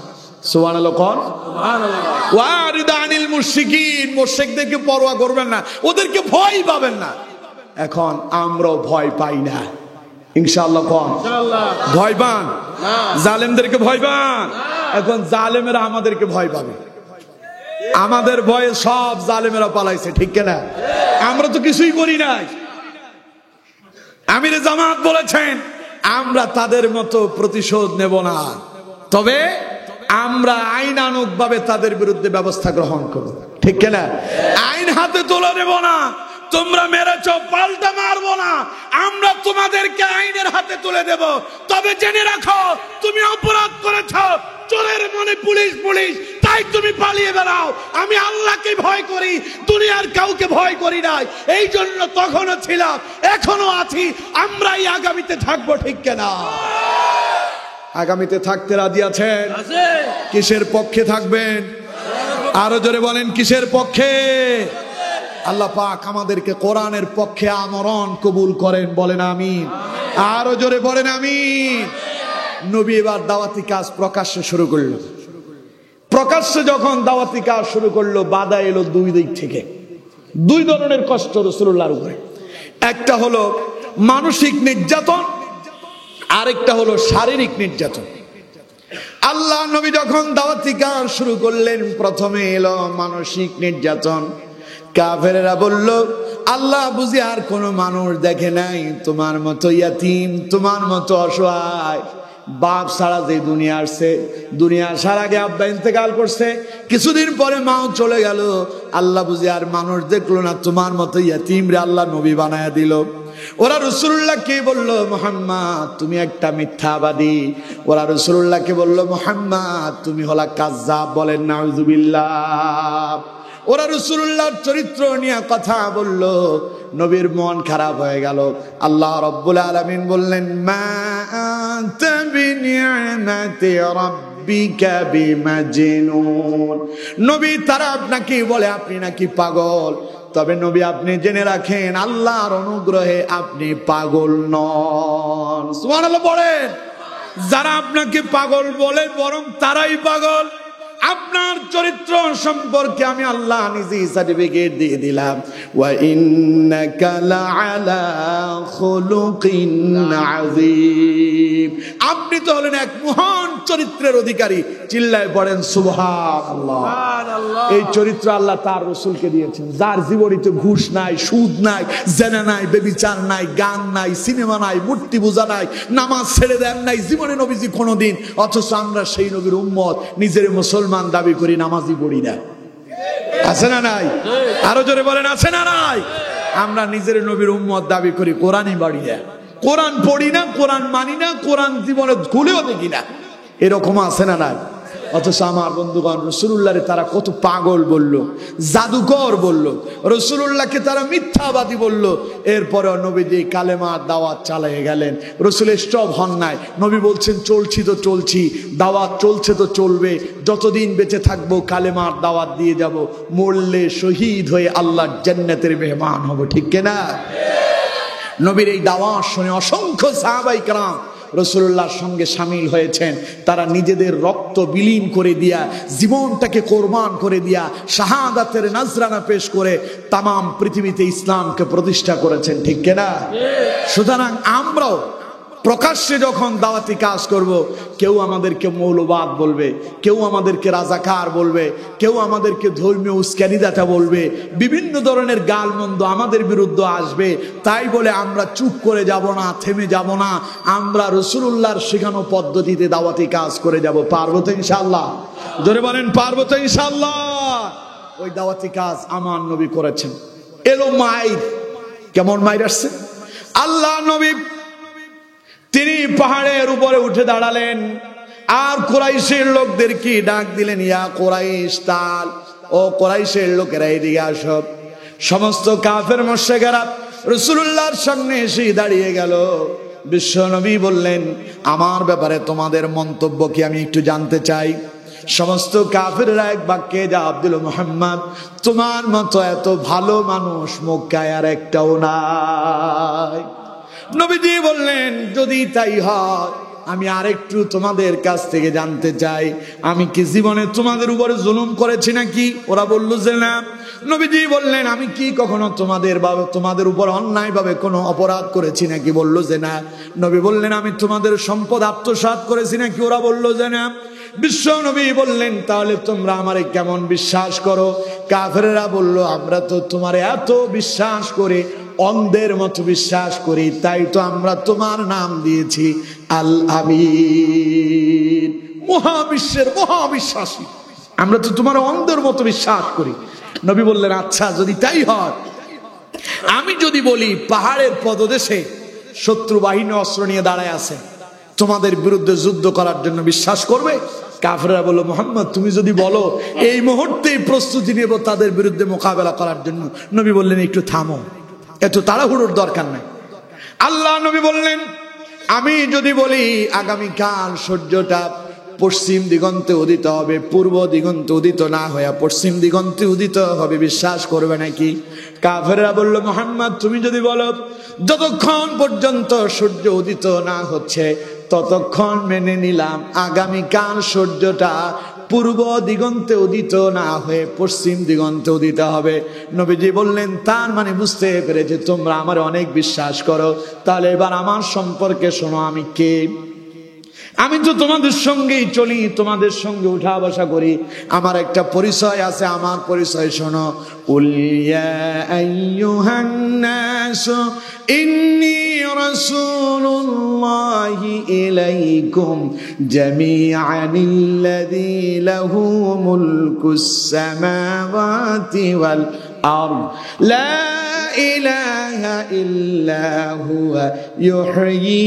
সুবহানাল্লাহ কোন? সুবহানাল্লাহ। ওয়া আ'রিদ আনিল মুশরিকিন, মুশরিকদেরকে পরোয়া করবেন না, ওদেরকে ভয় পাবেন না। এখন আমরাও ভয় পাই না, ইনশাআল্লাহ কোন? ইনশাআল্লাহ। ভয় পান না, জালেমদেরকে ভয় পান। এখন জালেমেরা আমাদেরকে ভয় পাবে, আমাদের ভয়ে সব জালেমেরা পালাইছে, ঠিক কিনা? আমরা তো কিছুই করি নাই। আমিরে জামাত বলেছেন আমরা তাদের মতো প্রতিশোধ নেব না, তবে আমরা আইনানুগ ভাবে তাদের বিরুদ্ধে ব্যবস্থা গ্রহণ করব, ঠিক কিনা? আইন হাতে তুলে নেব না, তোমরা মেরেছ পাল্টা মারবো না, আমরা তোমাদেরকে আইনের হাতে তুলে দেব। তবে জেনে রাখো তুমি অপরাধ করেছ, চোরের মনে পুলিশ পুলিশ, তাই তুমি পালিয়ে বেড়াও। আমি আল্লাহকে ভয় করি, দুনিয়ার কাউকে ভয় করি নাই। এই জন্য তখনও ছিলাম, এখনো আছি, আমরাই আগামীতে থাকবো, ঠিক কিনা? আগামীতে থাকতে রাজি আছেন? কিসের পক্ষে থাকবেন? আরো জোরে বলেন কিসের পক্ষে? আল্লাহ পাক আমাদেরকে কোরআনের পক্ষে আমরণ কবুল করেন, বলেন আমিন। আরো জোরে বলেন আমিন। নবী এবার দাওয়াতি কাজ প্রকাশ্যে শুরু করলো। প্রকাশ্যে যখন দাওয়াতি কাজ শুরু করলো, বাধা এলো দুই দিক থেকে। দুই ধরনের কষ্ট রাসূলুল্লাহর উপরে, একটা হলো মানসিক নির্যাতন, আরেকটা হলো শারীরিক নির্যাতন। আল্লাহ নবী যখন দাওয়াতি কাজ শুরু করলেন, প্রথমে এলো মানসিক নির্যাতন। কাফেরেরা বলল আল্লাহ বুঝি আর কোনো মানুষ দেখে নাই তোমার মতো ইয়াতিম, তোমার মতো অসহায়, বাপ ছাড়া যে দুনিয়া আসছে, দুনিয়া আসার আগে আব্বা ইন্তেকাল করছে, কিছুদিন পরে মাও চলে গেল, আল্লাহ বুঝি আর মানুষ দেখলো না, তোমার মতো ইয়াতিম রে আল্লাহ নবী বানায়া দিল। ওরা রাসূলুল্লাহকে বলল মুহাম্মদ তুমি একটা মিথ্যাবাদী। ওরা রাসূলুল্লাহকে বলল মুহাম্মদ তুমি হলা কাযযাব, বলেন নাউযুবিল্লাহ। ওরা রাসূলুল্লাহর চরিত্র নিয়ে কথা বলল, নবীর মন খারাপ হয়ে গেল। আল্লাহ রাব্বুল আলামিন বললেন মা আনতা বিনি'মাতি রাব্বিকা বিমাজনুন। নবী তারা আপনাকে বলে আপনি নাকি পাগল, তবে নবী আপনি জেনে রাখেন আল্লাহর অনুগ্রহে আপনি পাগল নন। সুবহানাল্লাহ বলেন। যারা আপনাকে পাগল বলে বরং তারাই পাগল। আপনার চরিত্র সম্পর্কে আমি আল্লাহ নিজে সার্টিফিকেট দিয়ে দিলাম, ওয়া ইন্নাকা লাআলা খুলুকিন আযীম। আপনি তো হলেন এক মহান চরিত্রের অধিকারী। চিল্লায় পড়েন সুবহানাল্লাহ। এই চরিত্র আল্লাহ তার রাসূলকে দিয়েছেন, যার জীবনীতে ঘুষ নাই, সুদ নাই, জেনা নাই, ব্যভিচার নাই, গান নাই, সিনেমা নাই, মূর্তি পূজা নাই, নামাজ ছেড়ে দেন নাই জীবনে নবীজি কোনোদিন। অথচ আমরা সেই নবীর উম্মত, নিজের মুসলমান দাবি করি, নামাজই পড়ি না। আছে না নাই? আরো জোরে বলেন আছে না নাই? আমরা নিজের নবীর উম্মত দাবি করি, কোরআনই বাড়ি না, কোরআন পড়ি না, কোরআন মানি না, কোরআন জীবনে খুলেও দেখি না, এরকম আছে না নাই? অথচ আমার বন্ধুগণ রাসূলুল্লাহরে তারা কত পাগল বলল, জাদুকর বলল, রাসূলুল্লাহকে তারা মিথ্যাবাদী বলল। এরপরে নবীজি কালেমার দাওয়াত চালিয়ে গেলেন। রাসূল স্টপ হন নাই, নবী বলছেন চলছি তো চলছি, দাওয়াত চলছে তো চলবে, যতদিন বেঁচে থাকবো কালেমার দাওয়াত দিয়ে যাব, মরলে শহীদ হয়ে আল্লাহর জান্নাতের মেহমান হব, ঠিক কিনা? নবীর এই দাওয়াত শুনে অসংখ্য সাহাবায়ে কেরাম রাসূলুল্লাহর সঙ্গে শামিল হয়েছেন। তারা নিজেদের রক্ত বিলীন করে দিয়া, জীবনটাকে কোরবান করে দিয়া, শাহাদাতের নজরানা পেশ করে তামাম পৃথিবীতে ইসলামকে প্রতিষ্ঠা করেছেন, ঠিক কিনা? সুতরাং আমরাও প্রকাশ্যে যখন দাওয়াতি কাজ করব, কেউ আমাদেরকে মৌলবাদ বলবে, কেউ আমাদেরকে রাজাকার বলবে, কেউ আমাদেরকে ধর্মীয় উস্কানিদাতা বলবে, বিভিন্ন ধরনের গালমন্দ আমাদের বিরুদ্ধে আসবে। তাই বলে আমরা চুপ করে যাব না, থেমে যাব না, আমরা রাসূলুল্লাহর শেখানো পদ্ধতিতে দাওয়াতি কাজ করে যাব। পারবো তো ইনশাআল্লাহ? জোরে বলেন পারবো তো ইনশাআল্লাহ? ওই দাওয়াতি কাজ আমার নবী করেছেন। এলো মাইর, কেমন মাইর আসছে? আল্লাহ নবী তিনি পাহাড়ের উপরে উঠে দাঁড়ালেন আর কুরাইশের লোকদেরকে ডাক দিলেন, ইয়া কুরাইশ তাল, ও কুরাইশের লোকেরা এদিকে আসো। সমস্ত কাফের মুশরিকরা রাসূলুল্লাহর সামনে এসে দাঁড়িয়ে গেল। বিশ্ব নবী বললেন, আমার ব্যাপারে তোমাদের মন্তব্য কি আমি একটু জানতে চাই। সমস্ত কাফেররা এক বাক্যে জবাব দিল, মুহাম্মদ তোমার মতো এত ভালো মানুষ মক্কায় আর একটাও নাই। নবীজি বললেন, যদি তাই হয় আমি আরেকটু তোমাদের কাছ থেকে জানতে চাই, আমি কি জীবনে তোমাদের উপরে জুলুম করেছি নাকি? ওরা বলল যে না। নবীজি বললেন, আমি কি কখনো তোমাদের উপর অন্যায় ভাবে কোনো অপরাধ করেছি নাকি? বলল যে না। নবী বললেন, আমি তোমাদের সম্পদ আত্মসাৎ করেছি নাকি? ওরা বলল যে না। বিশ্ব নবী বললেন, তাহলে তোমরা আমারে কেমন বিশ্বাস করো? কাফেররা বলল, আমরা তো তোমারে এত বিশ্বাস করে অন্ধের মতো বিশ্বাস করি, তাই তো আমরা তোমার নাম দিয়েছি আল আমিন, মহাবিশ্বের মহাবিশ্বাসী। আমরা তো তোমার অন্ধের মতো বিশ্বাস করি। নবী বললেন, আচ্ছা যদি তাই হয়, আমি যদি বলি পাহাড়ের পদদেশে শত্রু বাহিনী অস্ত্র নিয়ে দাঁড়ায় আছে, তোমাদের বিরুদ্ধে যুদ্ধ করার জন্য বিশ্বাস করবে? কাফেররা বলল, মুহাম্মদ তুমি যদি বলো এই মুহূর্তেই প্রস্তুতি নেব তাদের বিরুদ্ধে মোকাবেলা করার জন্য। নবী বললেন, একটু থামো, এত তাড়াহুড়োর দরকার নাই। আল্লাহ নবী বললেন, আমি যদি বলি আগামীকাল সূর্যটা পশ্চিম দিগন্তে উদিত হবে, পূর্ব দিগন্তে উদিত না হয়ে পশ্চিম দিগন্তে উদিত হবে, বিশ্বাস করবে নাকি? কাফেররা বলল, মুহাম্মদ তুমি যদি বলো যতক্ষণ পর্যন্ত সূর্য উদিত না হচ্ছে ততক্ষণ মেনে নিলাম আগামীকাল সূর্যটা পূর্ব দিগন্তে উদিত না হয়ে পশ্চিম দিগন্তে উদিত হবে। নবীজি বললেন, তার মানে বুঝতে পেরেছে তোমরা আমার অনেক বিশ্বাস করো, তাহলে এবার আমার সম্পর্কে শোনো, আমি কে? আমি তো তোমাদের সঙ্গেই চলি, তোমাদের সঙ্গে উঠা বসা করি, আমার একটা পরিচয় আছে, আমার পরিচয় শোনো। কুল ইয়া আইয়ুহান নাস ইন্নী রাসূলুল্লাহি ইলাইকুম জামিআনিল্লাযী লাহু মুলকুস সামাওয়াতি ওয়াল আরদ লা ইলাহা ইল্লা হুয়া ইউহয়ী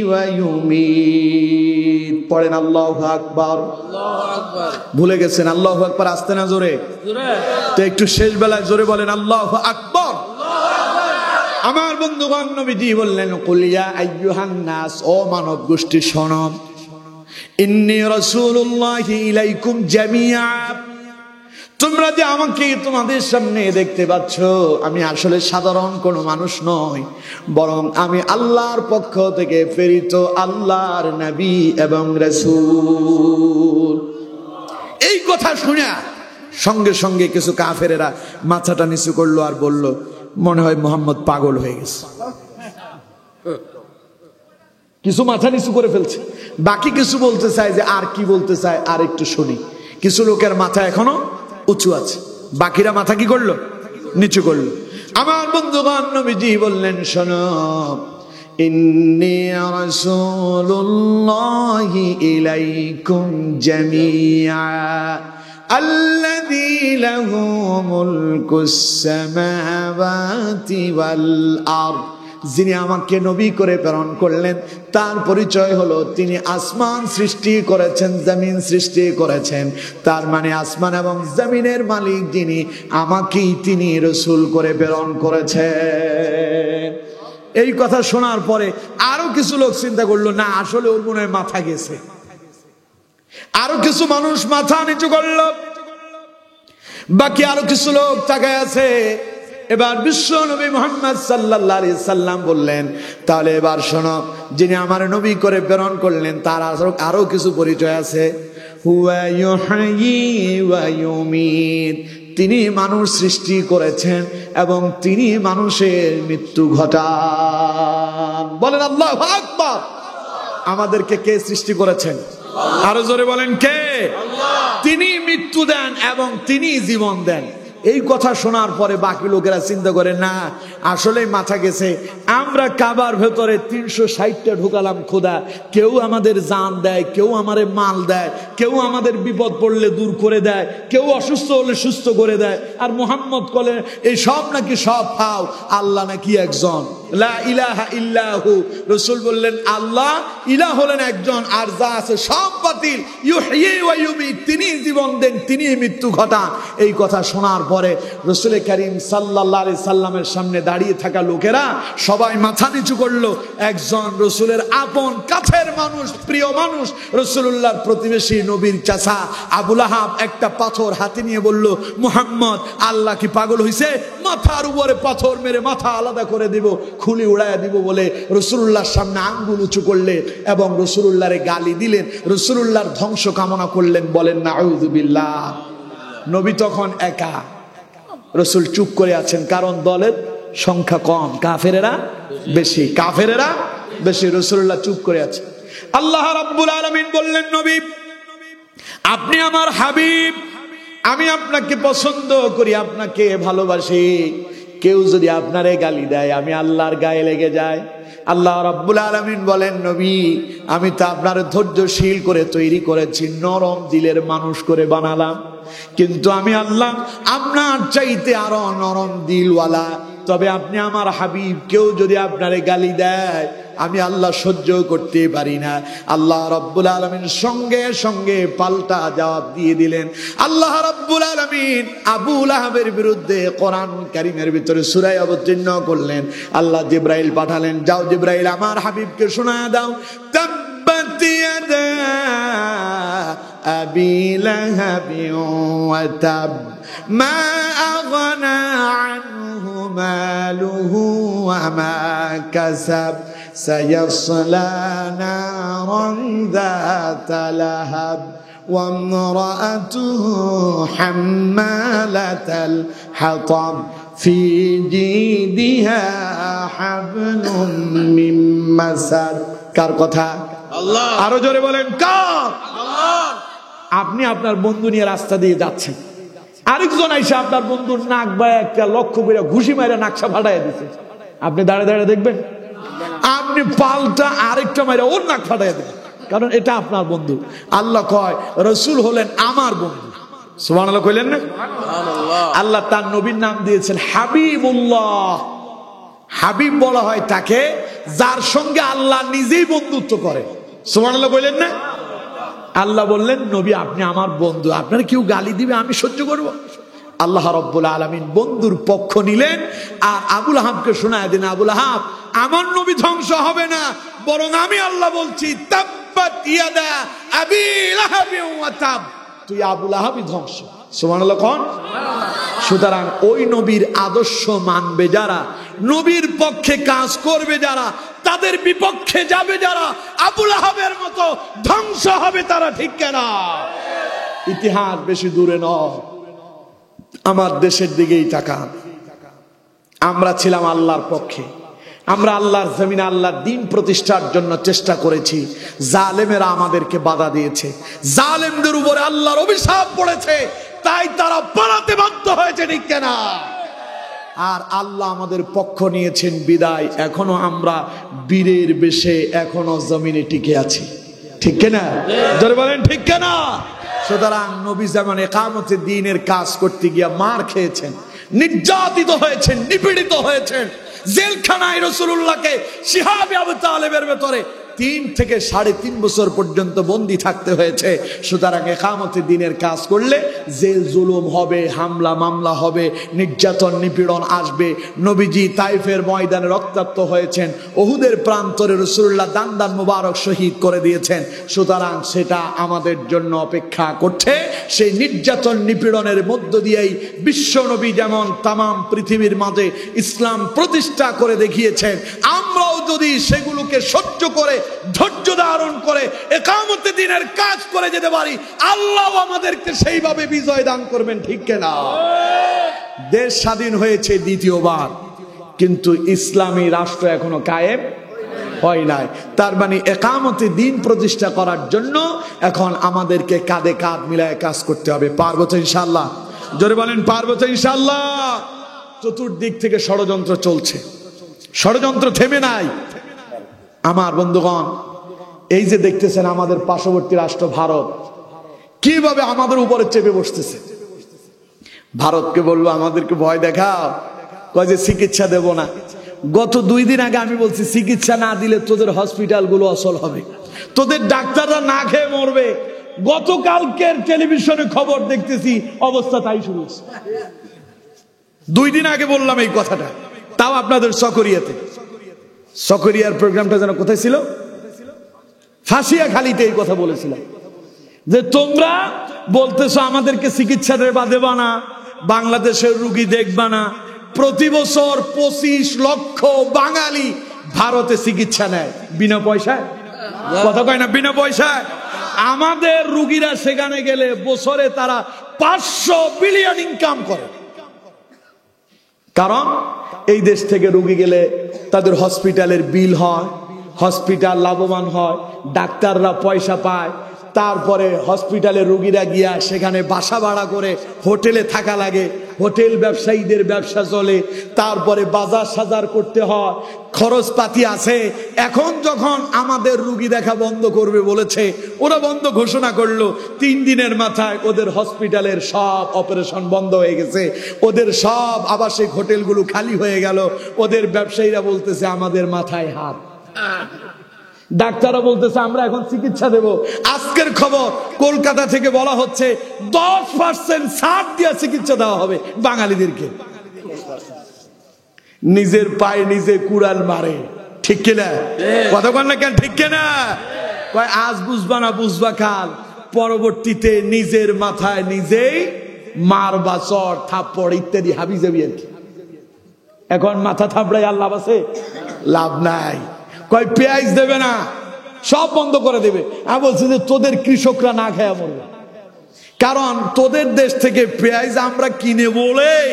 ওয়া ইউমীত। পড়েন আল্লাহু আকবার। ভুলে গেছেন আল্লাহু আকবার আসতে না জোরে? তো একটু শেষ বেলায় জোরে বলেন আল্লাহু আকবার। আমার বন্ধুগণ, নবীজি বললেন, কুল ইয়া আইয়ুহান নাস, ও মানব গোষ্ঠী শোনো, ইন্নী রাসূলুল্লাহি ইলাইকুম জামিআ, তোমরা যে আমাকে তোমাদের সামনে দেখতে পাচ্ছ, আমি আসলে সাধারণ কোনো মানুষ নই, বরং আমি আল্লাহর পক্ষ থেকে প্রেরিত আল্লাহর নবী এবং রাসূল। এই কথা শুনে সঙ্গে সঙ্গে কিছু কাফেরেরা মাথাটা নিচু করলো আর বলল, মনে হয় মুহাম্মদ পাগল হয়ে গেছে। কিছু মাথা নিচু করে ফেলছে, বাকি কিছু বলতে চায় যে আর কি বলতে চায় আর একটু শুনি। কিছু লোকের মাথা এখনো উঁচু আছে, বাকিরা মাথা কি করলো? নিচু করলো। আমার বন্ধুগণ, নবীজি বললেন, শোনো, ইন্নী রাসূলুল্লাহি ইলাইকুম জামিআ, আল্লাযী লাহু মুলকুস সামাওয়াতি ওয়াল আরদ, যিনি আমাকে নবী করে প্রেরণ করলেন তার পরিচয় হলো তিনি আসমান সৃষ্টি করেছেন, জমিন সৃষ্টি করেছেন। তার মানে আসমান এবং জমিনের মালিক যিনি, আমাকেই তিনি রাসূল করে প্রেরণ করেছেন। এই কথা শোনার পরে আরো কিছু লোক চিন্তা করলো, না আসলে ওর মনে হয় মাথা গেছে। আরো কিছু মানুষ মাথা নিচু করলো, বাকি আরো কিছু লোক তাকায় আছে। এবার বিশ্ব নবী মুহাম্মদ সাল্লাল্লাহু আলাইহি সাল্লাম বললেন, তাহলে এবার শোনো, যিনি আমার নবী করে প্রেরণ করলেন তার আরো কিছু পরিচয় আছে। হুয়া ইউহয়ী ওয়া ইউমীত, তিনি মানুষ সৃষ্টি করেছেন এবং তিনি মানুষের মৃত্যু ঘটান। বলেন আল্লাহু আকবার। আমাদেরকে কে সৃষ্টি করেছেন? আরো জোরে বলেন কে? তিনি মৃত্যু দেন এবং তিনি জীবন দেন। এই কথা শোনার পরে বাকি লোকেরা চিন্তা করে, না আসলেই মাথা গেছে। আমরা কাবার ভেতরে 360টা ঢুকালাম খোদা, কেউ আমাদের জান দেয়, কেউ আমাদের মাল দেয়, কেউ আমাদের বিপদ পড়লে দূর করে দেয়, কেউ অসুস্থ হলে সুস্থ করে দেয়। আর মুহাম্মদ বলে এই সব নাকি সব ফাও, আল্লাহ নাকি একজন, লা ইলাহা ইল্লাহু। রাসূল বললেন আল্লাহ ইলাহ হলেন একজন, আর যা আছে সব বাতিল। ইউহয়ী ওয়া ইউমীত, তিনি জীবন দেন, তিনি মৃত্যু ঘটান। এই কথা শোনার পরে রাসূল করিম সাল্লাল্লাহু আলাইহি সাল্লামের সামনে দাঁড়িয়ে থাকা লোকেরা সবাই মাথা নিচু করলো। একজন রাসূলের আপন কাছের মানুষ, প্রিয় মানুষ, রাসূলুল্লাহর প্রতিবেশী নবীর চাচা আবু লাহাব একটা পাথর হাতে নিয়ে বলল, মুহাম্মদ আল্লাহ কি পাগল হইছে? মাথার উপরে পাথর মেরে মাথা আলাদা করে দিব, খুলি উড়াইয়া দিব বলে রাসূলুল্লাহর সামনে আঙ্গুল উঁচু করলেন এবং রাসূলুল্লাহরে গালি দিলেন, রাসূলুল্লাহর ধ্বংস কামনা করলেন। বলেন নাউযু বিল্লাহ। নবী তখন একা, রাসূল চুপ করে আছেন, কারণ দলের সংখ্যা কম, কাফেরেরা বেশি, কাফেরেরা বেশি। রাসূলুল্লাহ চুপ করে আছে। আল্লাহ রাব্বুল আলামিন বললেন, নবী আপনি আমার হাবিব, আমি আপনাকে পছন্দ করি, আপনাকে ভালোবাসি। কেউ যদি আপনারে গালি দেয় আমি আল্লাহর গায়ে লেগে যায়। আল্লাহ রাব্বুল আলামিন বলেন, নবী আমি তো আপনার ধৈর্যশীল করে তৈরি করেছি, নরম দিলের মানুষ করে বানালাম, কিন্তু আমি আল্লাহ আপনার চাইতে আরো নরম দিলওয়ালা। তবে আপনি আমার হাবিব, কেউ যদি আপনারে গালি দেয় আমি আল্লাহ সহ্য করতে পারি না। আল্লাহ রাব্বুল আলামিন সঙ্গে সঙ্গে পাল্টা জবাব দিয়ে দিলেন। আল্লাহ রাব্বুল আলামিন আবু লাহাবের বিরুদ্ধে কোরআন কারীমের ভিতরে সূরা অবতীর্ণ করলেন। আল্লাহ জিবরাইল পাঠালেন, যাও জিবরাইল আমার হাবিবকে শোনায় দাও, তাব্বাত ইয়াদা আবি লাহাবি ওয়া তাব মা আগনা আনহু মালুহু ওয়া মা কাসাব سيصلى نارا ذات لهب وامرأته حمالة الحطب في جيدها حبل من مسد। কার কথা? আল্লাহ। আরো জোরে বলেন কার? আল্লাহ। আপনি আপনার বন্ধু নিয়ে রাস্তা দিয়ে যাচ্ছেন, আরেকজন আইসা আপনার বন্ধুর নাক বা একটা লক্ষ্য করে ঘুষি মাইরা নাকশা ফাটাইয়া দিচ্ছে, আপনি দাঁড়িয়ে দাঁড়িয়ে দেখবেন? আপনি পাল্টা আরেকটা মাইরা ওর নাক ফাটাইয়া দেবেন, কারণ এটা আপনার বন্ধু। আল্লাহ কয় রাসূল হলেন আমার বন্ধু। সুবহানাল্লাহ কইলেন না? আল্লাহ তার নবীর নাম দিয়েছেন হাবিবুল্লাহ। হাবিব বলা হয় তাকে যার সঙ্গে আল্লাহ নিজেই বন্ধুত্ব করে। সুবহানাল্লাহ কইলেন না? আল্লাহ বললেন, নবী আপনি আমার বন্ধু, আপনার কেউ গালি দিবে আমি সহ্য করব? আল্লাহ রাব্বুল আলামিন বন্ধুর পক্ষ নিলেন আর আবু লাহাবকে শোনায় দিন, আবু লাহাব আমার নবী ধ্বংস হবে না, বরং আমি আল্লাহ বলছি তাব্বাত ইয়াদা আবি লাহাবি ওয়া তাব, তুই আবু লাহাবই ধ্বংস। সুবহানাল্লাহ কোন? সুতরাং ওই নবীর আদর্শ মানবে যারা, নবীর পক্ষে কাজ করবে যারা, তাদের বিপক্ষে যাবে যারা, আবু লাহাবের মতো ধ্বংস হবে তারা। ঠিক কেনা? ইতিহাস বেশি দূরে নয়, আমার দেশের দিকেই তাকান। আমরা ছিলাম আল্লাহর পক্ষে, আমরা আল্লাহর জমিনে আল্লাহর দ্বীন প্রতিষ্ঠার জন্য চেষ্টা করেছি। জালেমেরা আমাদেরকে বাধা দিয়েছে, জালেমদের উপরে আল্লাহর অভিশাপ পড়েছে, তাই তারা পালাতে বাধ্য হয়েছে। ঠিক কেনা? আর আল্লাহ আমাদের পক্ষ নিয়েছেন বিদায় এখনো আমরা বীরের বেশে এখনো জমিনে টিকে আছি। ঠিক কিনা? জোরে বলেন ঠিক কিনা? সুতরাং নবী যেমন ইকামতে দ্বীনের কাজ করতে গিয়ে মার খেয়েছেন, নির্যাতিত হয়েছেন, নিপীড়িত হয়েছেন, জেলখানায় রাসূলুল্লাহকে শিহাবে আবু তালেবের ভেতরে 3 থেকে 3.5 বছর পর্যন্ত বন্দী থাকতে হয়েছে। সুতরাং ইকামতে দ্বীনের কাজ করলে জেল জুলুম হবে, হামলা মামলা হবে, নির্যাতন নিপীড়ন আসবে। নবীজি তাইফের ময়দানে রক্তাক্ত হয়েছেন, উহুদের প্রান্তরে রাসূলুল্লাহ দান দান মুবারক শহীদ করে দিয়েছেন। সুতরাং সেটা আমাদের জন্য অপেক্ষা করছে। সেই নির্যাতন নিপীড়নের মধ্য দিয়েই বিশ্ব নবী যেমন তাম পৃথিবীর মাঝে ইসলাম প্রতিষ্ঠা করে দেখিয়েছেন, আমরাও যদি সেগুলোকে সহ্য করে ধৈর্য ধারণ করে ইকামতে দ্বীনের কাজ করে যেতে পারি, আল্লাহ আমাদেরকে সেইভাবে বিজয় দান করবেন। ঠিক কিনা? দেশ স্বাধীন হয়েছে দ্বিতীয়বার, কিন্তু ইসলামী রাষ্ট্র এখনো কায়েম হয় নাই। তার মানে ইকামতে দ্বীন প্রতিষ্ঠা করার জন্য এখন আমাদেরকে কাঁধে কাঁধ মিলায় কাজ করতে হবে। পারবো তো ইনশাআল্লাহ? জোরে বলেন, পারবো তো ইনশাআল্লাহ? চতুর্দিক থেকে ষড়যন্ত্র চলছে, ষড়যন্ত্র থেমে নাই। আমার বন্ধুগণ, এই যে দেখতেছেন আমাদের পার্শ্ববর্তী রাষ্ট্র ভারত কিভাবে আমাদের উপরে চেপে বসতেছে। ভারতকে বললো আমাদেরকে ভয় দেখাও, কয় যে চিকিৎসা দেব না। গত 2 দিন আগে আমি বলছি চিকিৎসা না দিলে তোদের হসপিটাল গুলো অচল হবে, তোদের ডাক্তাররা না খেয়ে মরবে। গতকালকের টেলিভিশনে খবর দেখতেছি অবস্থা তাই শুরু হচ্ছে। 2 দিন আগে বললাম এই কথাটা, তাও আপনাদের সকরিয়াতে। সকরিয়ার প্রোগ্রামটা যেন কোথায় ছিল? ফাঁসিয়াখালীতে এই কথা বলেছিলাম যে তোমরা বলতেছো আমাদেরকে চিকিৎসা দেবা না, বাংলাদেশের রুগী দেখবা না। প্রতি বছর 25 লক্ষ বাঙালি ভারতে চিকিৎসা নেয় বিনা পয়সায়। কথা কয় না? বিনা পয়সায়। আমাদের রুগীরা সেখানে গেলে বছরে তারা 500 বিলিয়ন ইনকাম করে। কারণ এই দেশ থেকে রুগী গেলে তাদের হসপিটালের বিল হয়, হসপিটাল লাভবান হয়, ডাক্তাররা পয়সা পায়। তারপরে হসপিটালে রুগীরা গিয়া সেখানে বাসা ভাড়া করে হোটেলে থাকা লাগে, হোটেল ব্যবসায়ীদের ব্যবসা চলে। তারপরে বাজার সাজার করতে হয়, খরচপাতি আছে। এখন যখন আমাদের রুগী দেখা বন্ধ করবে বলেছে, ওরা বন্ধ ঘোষণা করলো, 3 দিনের মাথায় ওদের হসপিটালের সব অপারেশন বন্ধ হয়ে গেছে, ওদের সব আবাসিক হোটেলগুলো খালি হয়ে গেল। ওদের ব্যবসায়ীরা বলতেছে আমাদের মাথায় হাত, ডাক্তাররা বলতেছে আমরা এখন চিকিৎসা দেব। আজকের খবর কলকাতা থেকে বলা হচ্ছে 10% ছাড় দিয়ে চিকিৎসা দেওয়া হবে বাঙালিদেরকে। নিজের পায়ে নিজে কুড়াল মারে। ঠিক কিনা? কথা বল না কেন? ঠিক কিনা? কয় আজ বুঝবা না, বুঝবা কাল। পরবর্তীতে নিজের মাথায় নিজেই মারবা, চর থাপ্পড় ইত্যাদি হাবি যাবি আর কি। এখন মাথা থাপড়াই আর লাভ আছে? লাভ নাই। কয় পেঁয়াজ দেবে না, সব বন্ধ করে দেবে। আমি বলছি যে তোদের কৃষকরা না খেয়ে মরবে, কারণ তোদের দেশ থেকে পেঁয়াজ আমরা কিনে বলেই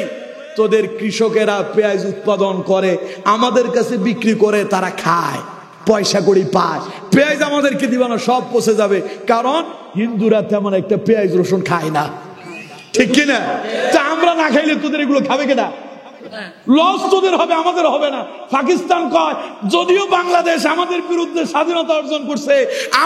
তোদের কৃষকেরা পেঁয়াজ উৎপাদন করে, আমাদের কাছে বিক্রি করে, তারা খায়, পয়সা কড়ি পায়। পেঁয়াজ আমাদেরকে দিবা না, সব পচে যাবে। কারণ হিন্দুরা তেমন একটা পেঁয়াজ রসুন খায় না। ঠিক কিনা? তা আমরা না খাইলে তোদের এগুলো খাবে কিনা? লস তোদের হবে, আমাদের হবে না। পাকিস্তান কয় যদিও বাংলাদেশ আমাদের বিরুদ্ধে স্বাধীনতা অর্জন করছে,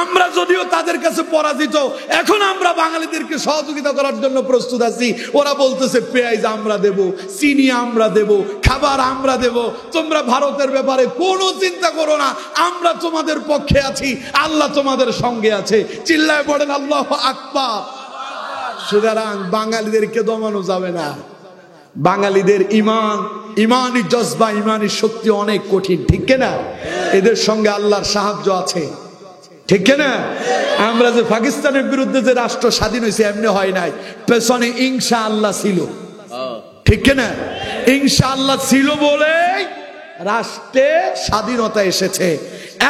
আমরা যদিও তাদের কাছে পরাজিত, এখন আমরা বাঙালিদেরকে সহযোগিতা করার জন্য প্রস্তুত আছি। ওরা বলতেছে পেঁয়াজ আমরা দেব, চিনি আমরা দেব, খাবার আমরা দেব, তোমরা ভারতের ব্যাপারে কোনো চিন্তা করো না, আমরা তোমাদের পক্ষে আছি, আল্লাহ তোমাদের সঙ্গে আছে। চিল্লায় পড়েন আল্লাহু আকবার। সুতরাং বাঙালিদেরকে দমানো যাবে না। বাঙালিদের ইমানি জজবা, ইমানি শক্তি অনেক কঠিন। ঠিক কিনা? এদের সঙ্গে আল্লাহর সাহায্য আছে। ঠিক কিনা? আমরা যে পাকিস্তানের বিরুদ্ধে যে রাষ্ট্র স্বাধীন হয়েছে এমনি হয় নাই, পেছনে ইনশাআল্লাহ ছিল। ঠিক কিনা? ইনশাআল্লাহ ছিল বলে রাষ্ট্রে স্বাধীনতা এসেছে।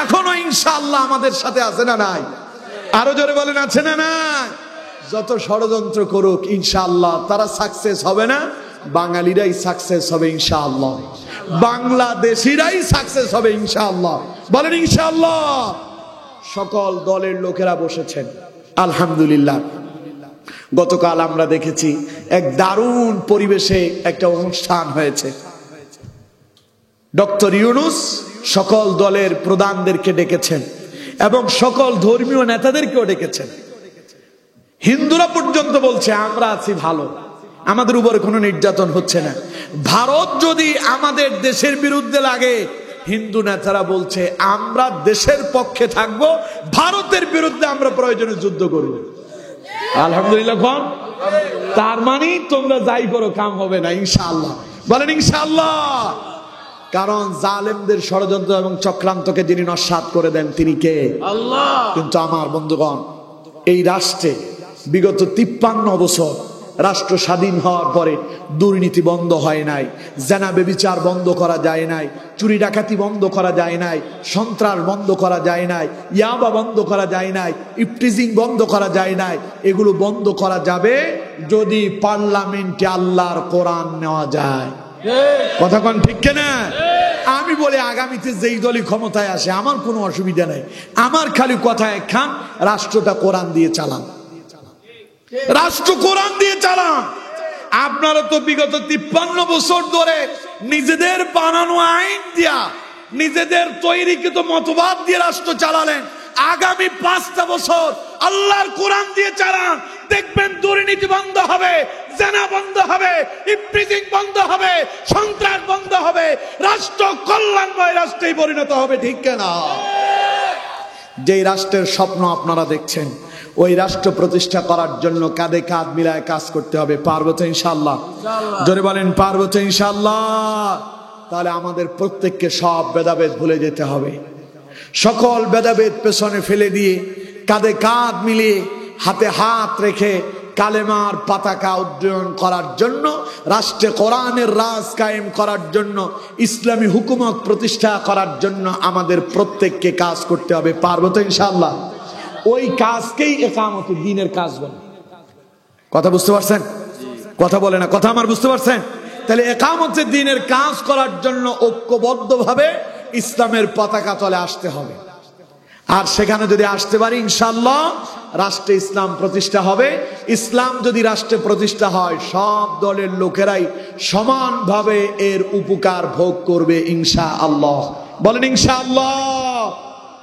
এখনো ইনশাআল্লাহ আমাদের সাথে আছে না নাই? আরো জোরে বলেন, আছে না নাই? যত ষড়যন্ত্র করুক ইনশাআল্লাহ তারা সাকসেস হবে না, বাঙালিরাই সাকসেস হবে ইনশাআল্লাহ, বাংলাদেশিরাই সাকসেস হবে ইনশাআল্লাহ। বলেন ইনশাআল্লাহ। সকল দলের লোকেরা বসেছেন আলহামদুলিল্লাহ। গতকাল আমরা দেখেছি এক দারুণ পরিবেশে একটা অনুষ্ঠান হয়েছে। ডক্টর ইউনূস সকল দলের প্রধানদেরকে ডেকেছেন এবং সকল ধর্মীয় নেতাদেরকেও ডেকেছেন। হিন্দুরা পর্যন্ত বলছে আমরা আছি ভালো, আমাদের উপরে কোনো নির্যাতন হচ্ছে না। ভারত যদি আমাদের দেশের বিরুদ্ধে লাগে, হিন্দু নেতারা বলছে আমরা দেশের পক্ষে থাকবো, ভারতের বিরুদ্ধে আমরা প্রয়োজনে যুদ্ধ করব। আলহামদুলিল্লাহ খান। তার মানে তোমরা যাই করো কাম হবে না ইনশাআল্লাহ। বলেন ইনশাআল্লাহ। কারণ জালেমদের ষড়যন্ত্র এবং চক্রান্তকে যিনি নস্যাৎ করে দেন তিনি কে? আল্লাহ। কিন্তু আমার বন্ধুগণ, এই রাষ্ট্রে বিগত 53 বছর রাষ্ট্র স্বাধীন হওয়ার পরে দুর্নীতি বন্ধ হয় নাই, জেনা ব্যভিচার বন্ধ করা যায় নাই, চুরি ডাকাতি বন্ধ করা যায় নাই, সন্ত্রাস বন্ধ করা যায় নাই, ইয়াবা বন্ধ করা যায় নাই, ইফটিজিং বন্ধ করা যায় নাই। এগুলো বন্ধ করা যাবে যদি পার্লামেন্টে আল্লাহর কোরআন নেওয়া যায়। কথা কোন ঠিক কিনা? আমি বলি আগামীতে যেই দলই ক্ষমতায় আসে আমার কোনো অসুবিধা নাই, আমার খালি কথা একখান, রাষ্ট্রটা কোরআন দিয়ে চালান, রাষ্ট্র কোরআন দিয়ে চালান। আপনারা তো বিগত 53 বছর ধরে নিজেদের বানানো আইন দিয়া, নিজেদের তৈরিকৃত মতবাদ দিয়ে রাষ্ট্র চালালেন। আগামী 5টা বছর আল্লাহর কোরআন দিয়ে চালান, দেখবেন দুর্নীতি বন্ধ হবে, জেনা বন্ধ হবে, ইফটিজিং বন্ধ হবে, সন্ত্রাস বন্ধ হবে, রাষ্ট্র কল্যাণময় রাষ্ট্রে পরিণত হবে। ঠিক কিনা? যেই রাষ্ট্রের স্বপ্ন আপনারা দেখছেন, ওই রাষ্ট্র প্রতিষ্ঠা করার জন্য কাঁধে কাঁধ মিলায় কাজ করতে হবে। পারবো তো ইনশাআল্লাহ? জোরে বলেন পারবো তো ইনশাআল্লাহ? তাহলে আমাদের প্রত্যেককে সব ভেদাভেদ ভুলে যেতে হবে, সকল ভেদাভেদ পেছনে ফেলে দিয়ে কাঁধে কাঁধ মিলিয়ে হাতে হাত রেখে কালেমার পতাকা উড্ডয়ন করার জন্য, রাষ্ট্রে কোরআনের রাজ কায়েম করার জন্য, ইসলামী হুকুমত প্রতিষ্ঠা করার জন্য আমাদের প্রত্যেককে কাজ করতে হবে। পারবো তো ইনশাআল্লাহ? ওই কাজকেই ইকামতে দ্বীনের কাজ বলে। কথা বুঝতে পারছেন? কথা বলে না, কথা আমার বুঝতে পারছেন? তাহলে ইকামতে দ্বীনের কাজ করার জন্য ঐক্যবদ্ধভাবে ইসলামের পতাকা তলে আসতে হবে। আর সেখানে যদি আসতে পারি ইনশাআল্লাহ রাষ্ট্রে ইসলাম প্রতিষ্ঠা হবে। ইসলাম যদি রাষ্ট্রে প্রতিষ্ঠা হয়, সব দলের লোকেরাই সমানভাবে এর উপকার ভোগ করবে ইনশাআল্লাহ। বলেন ইনশাআল্লাহ।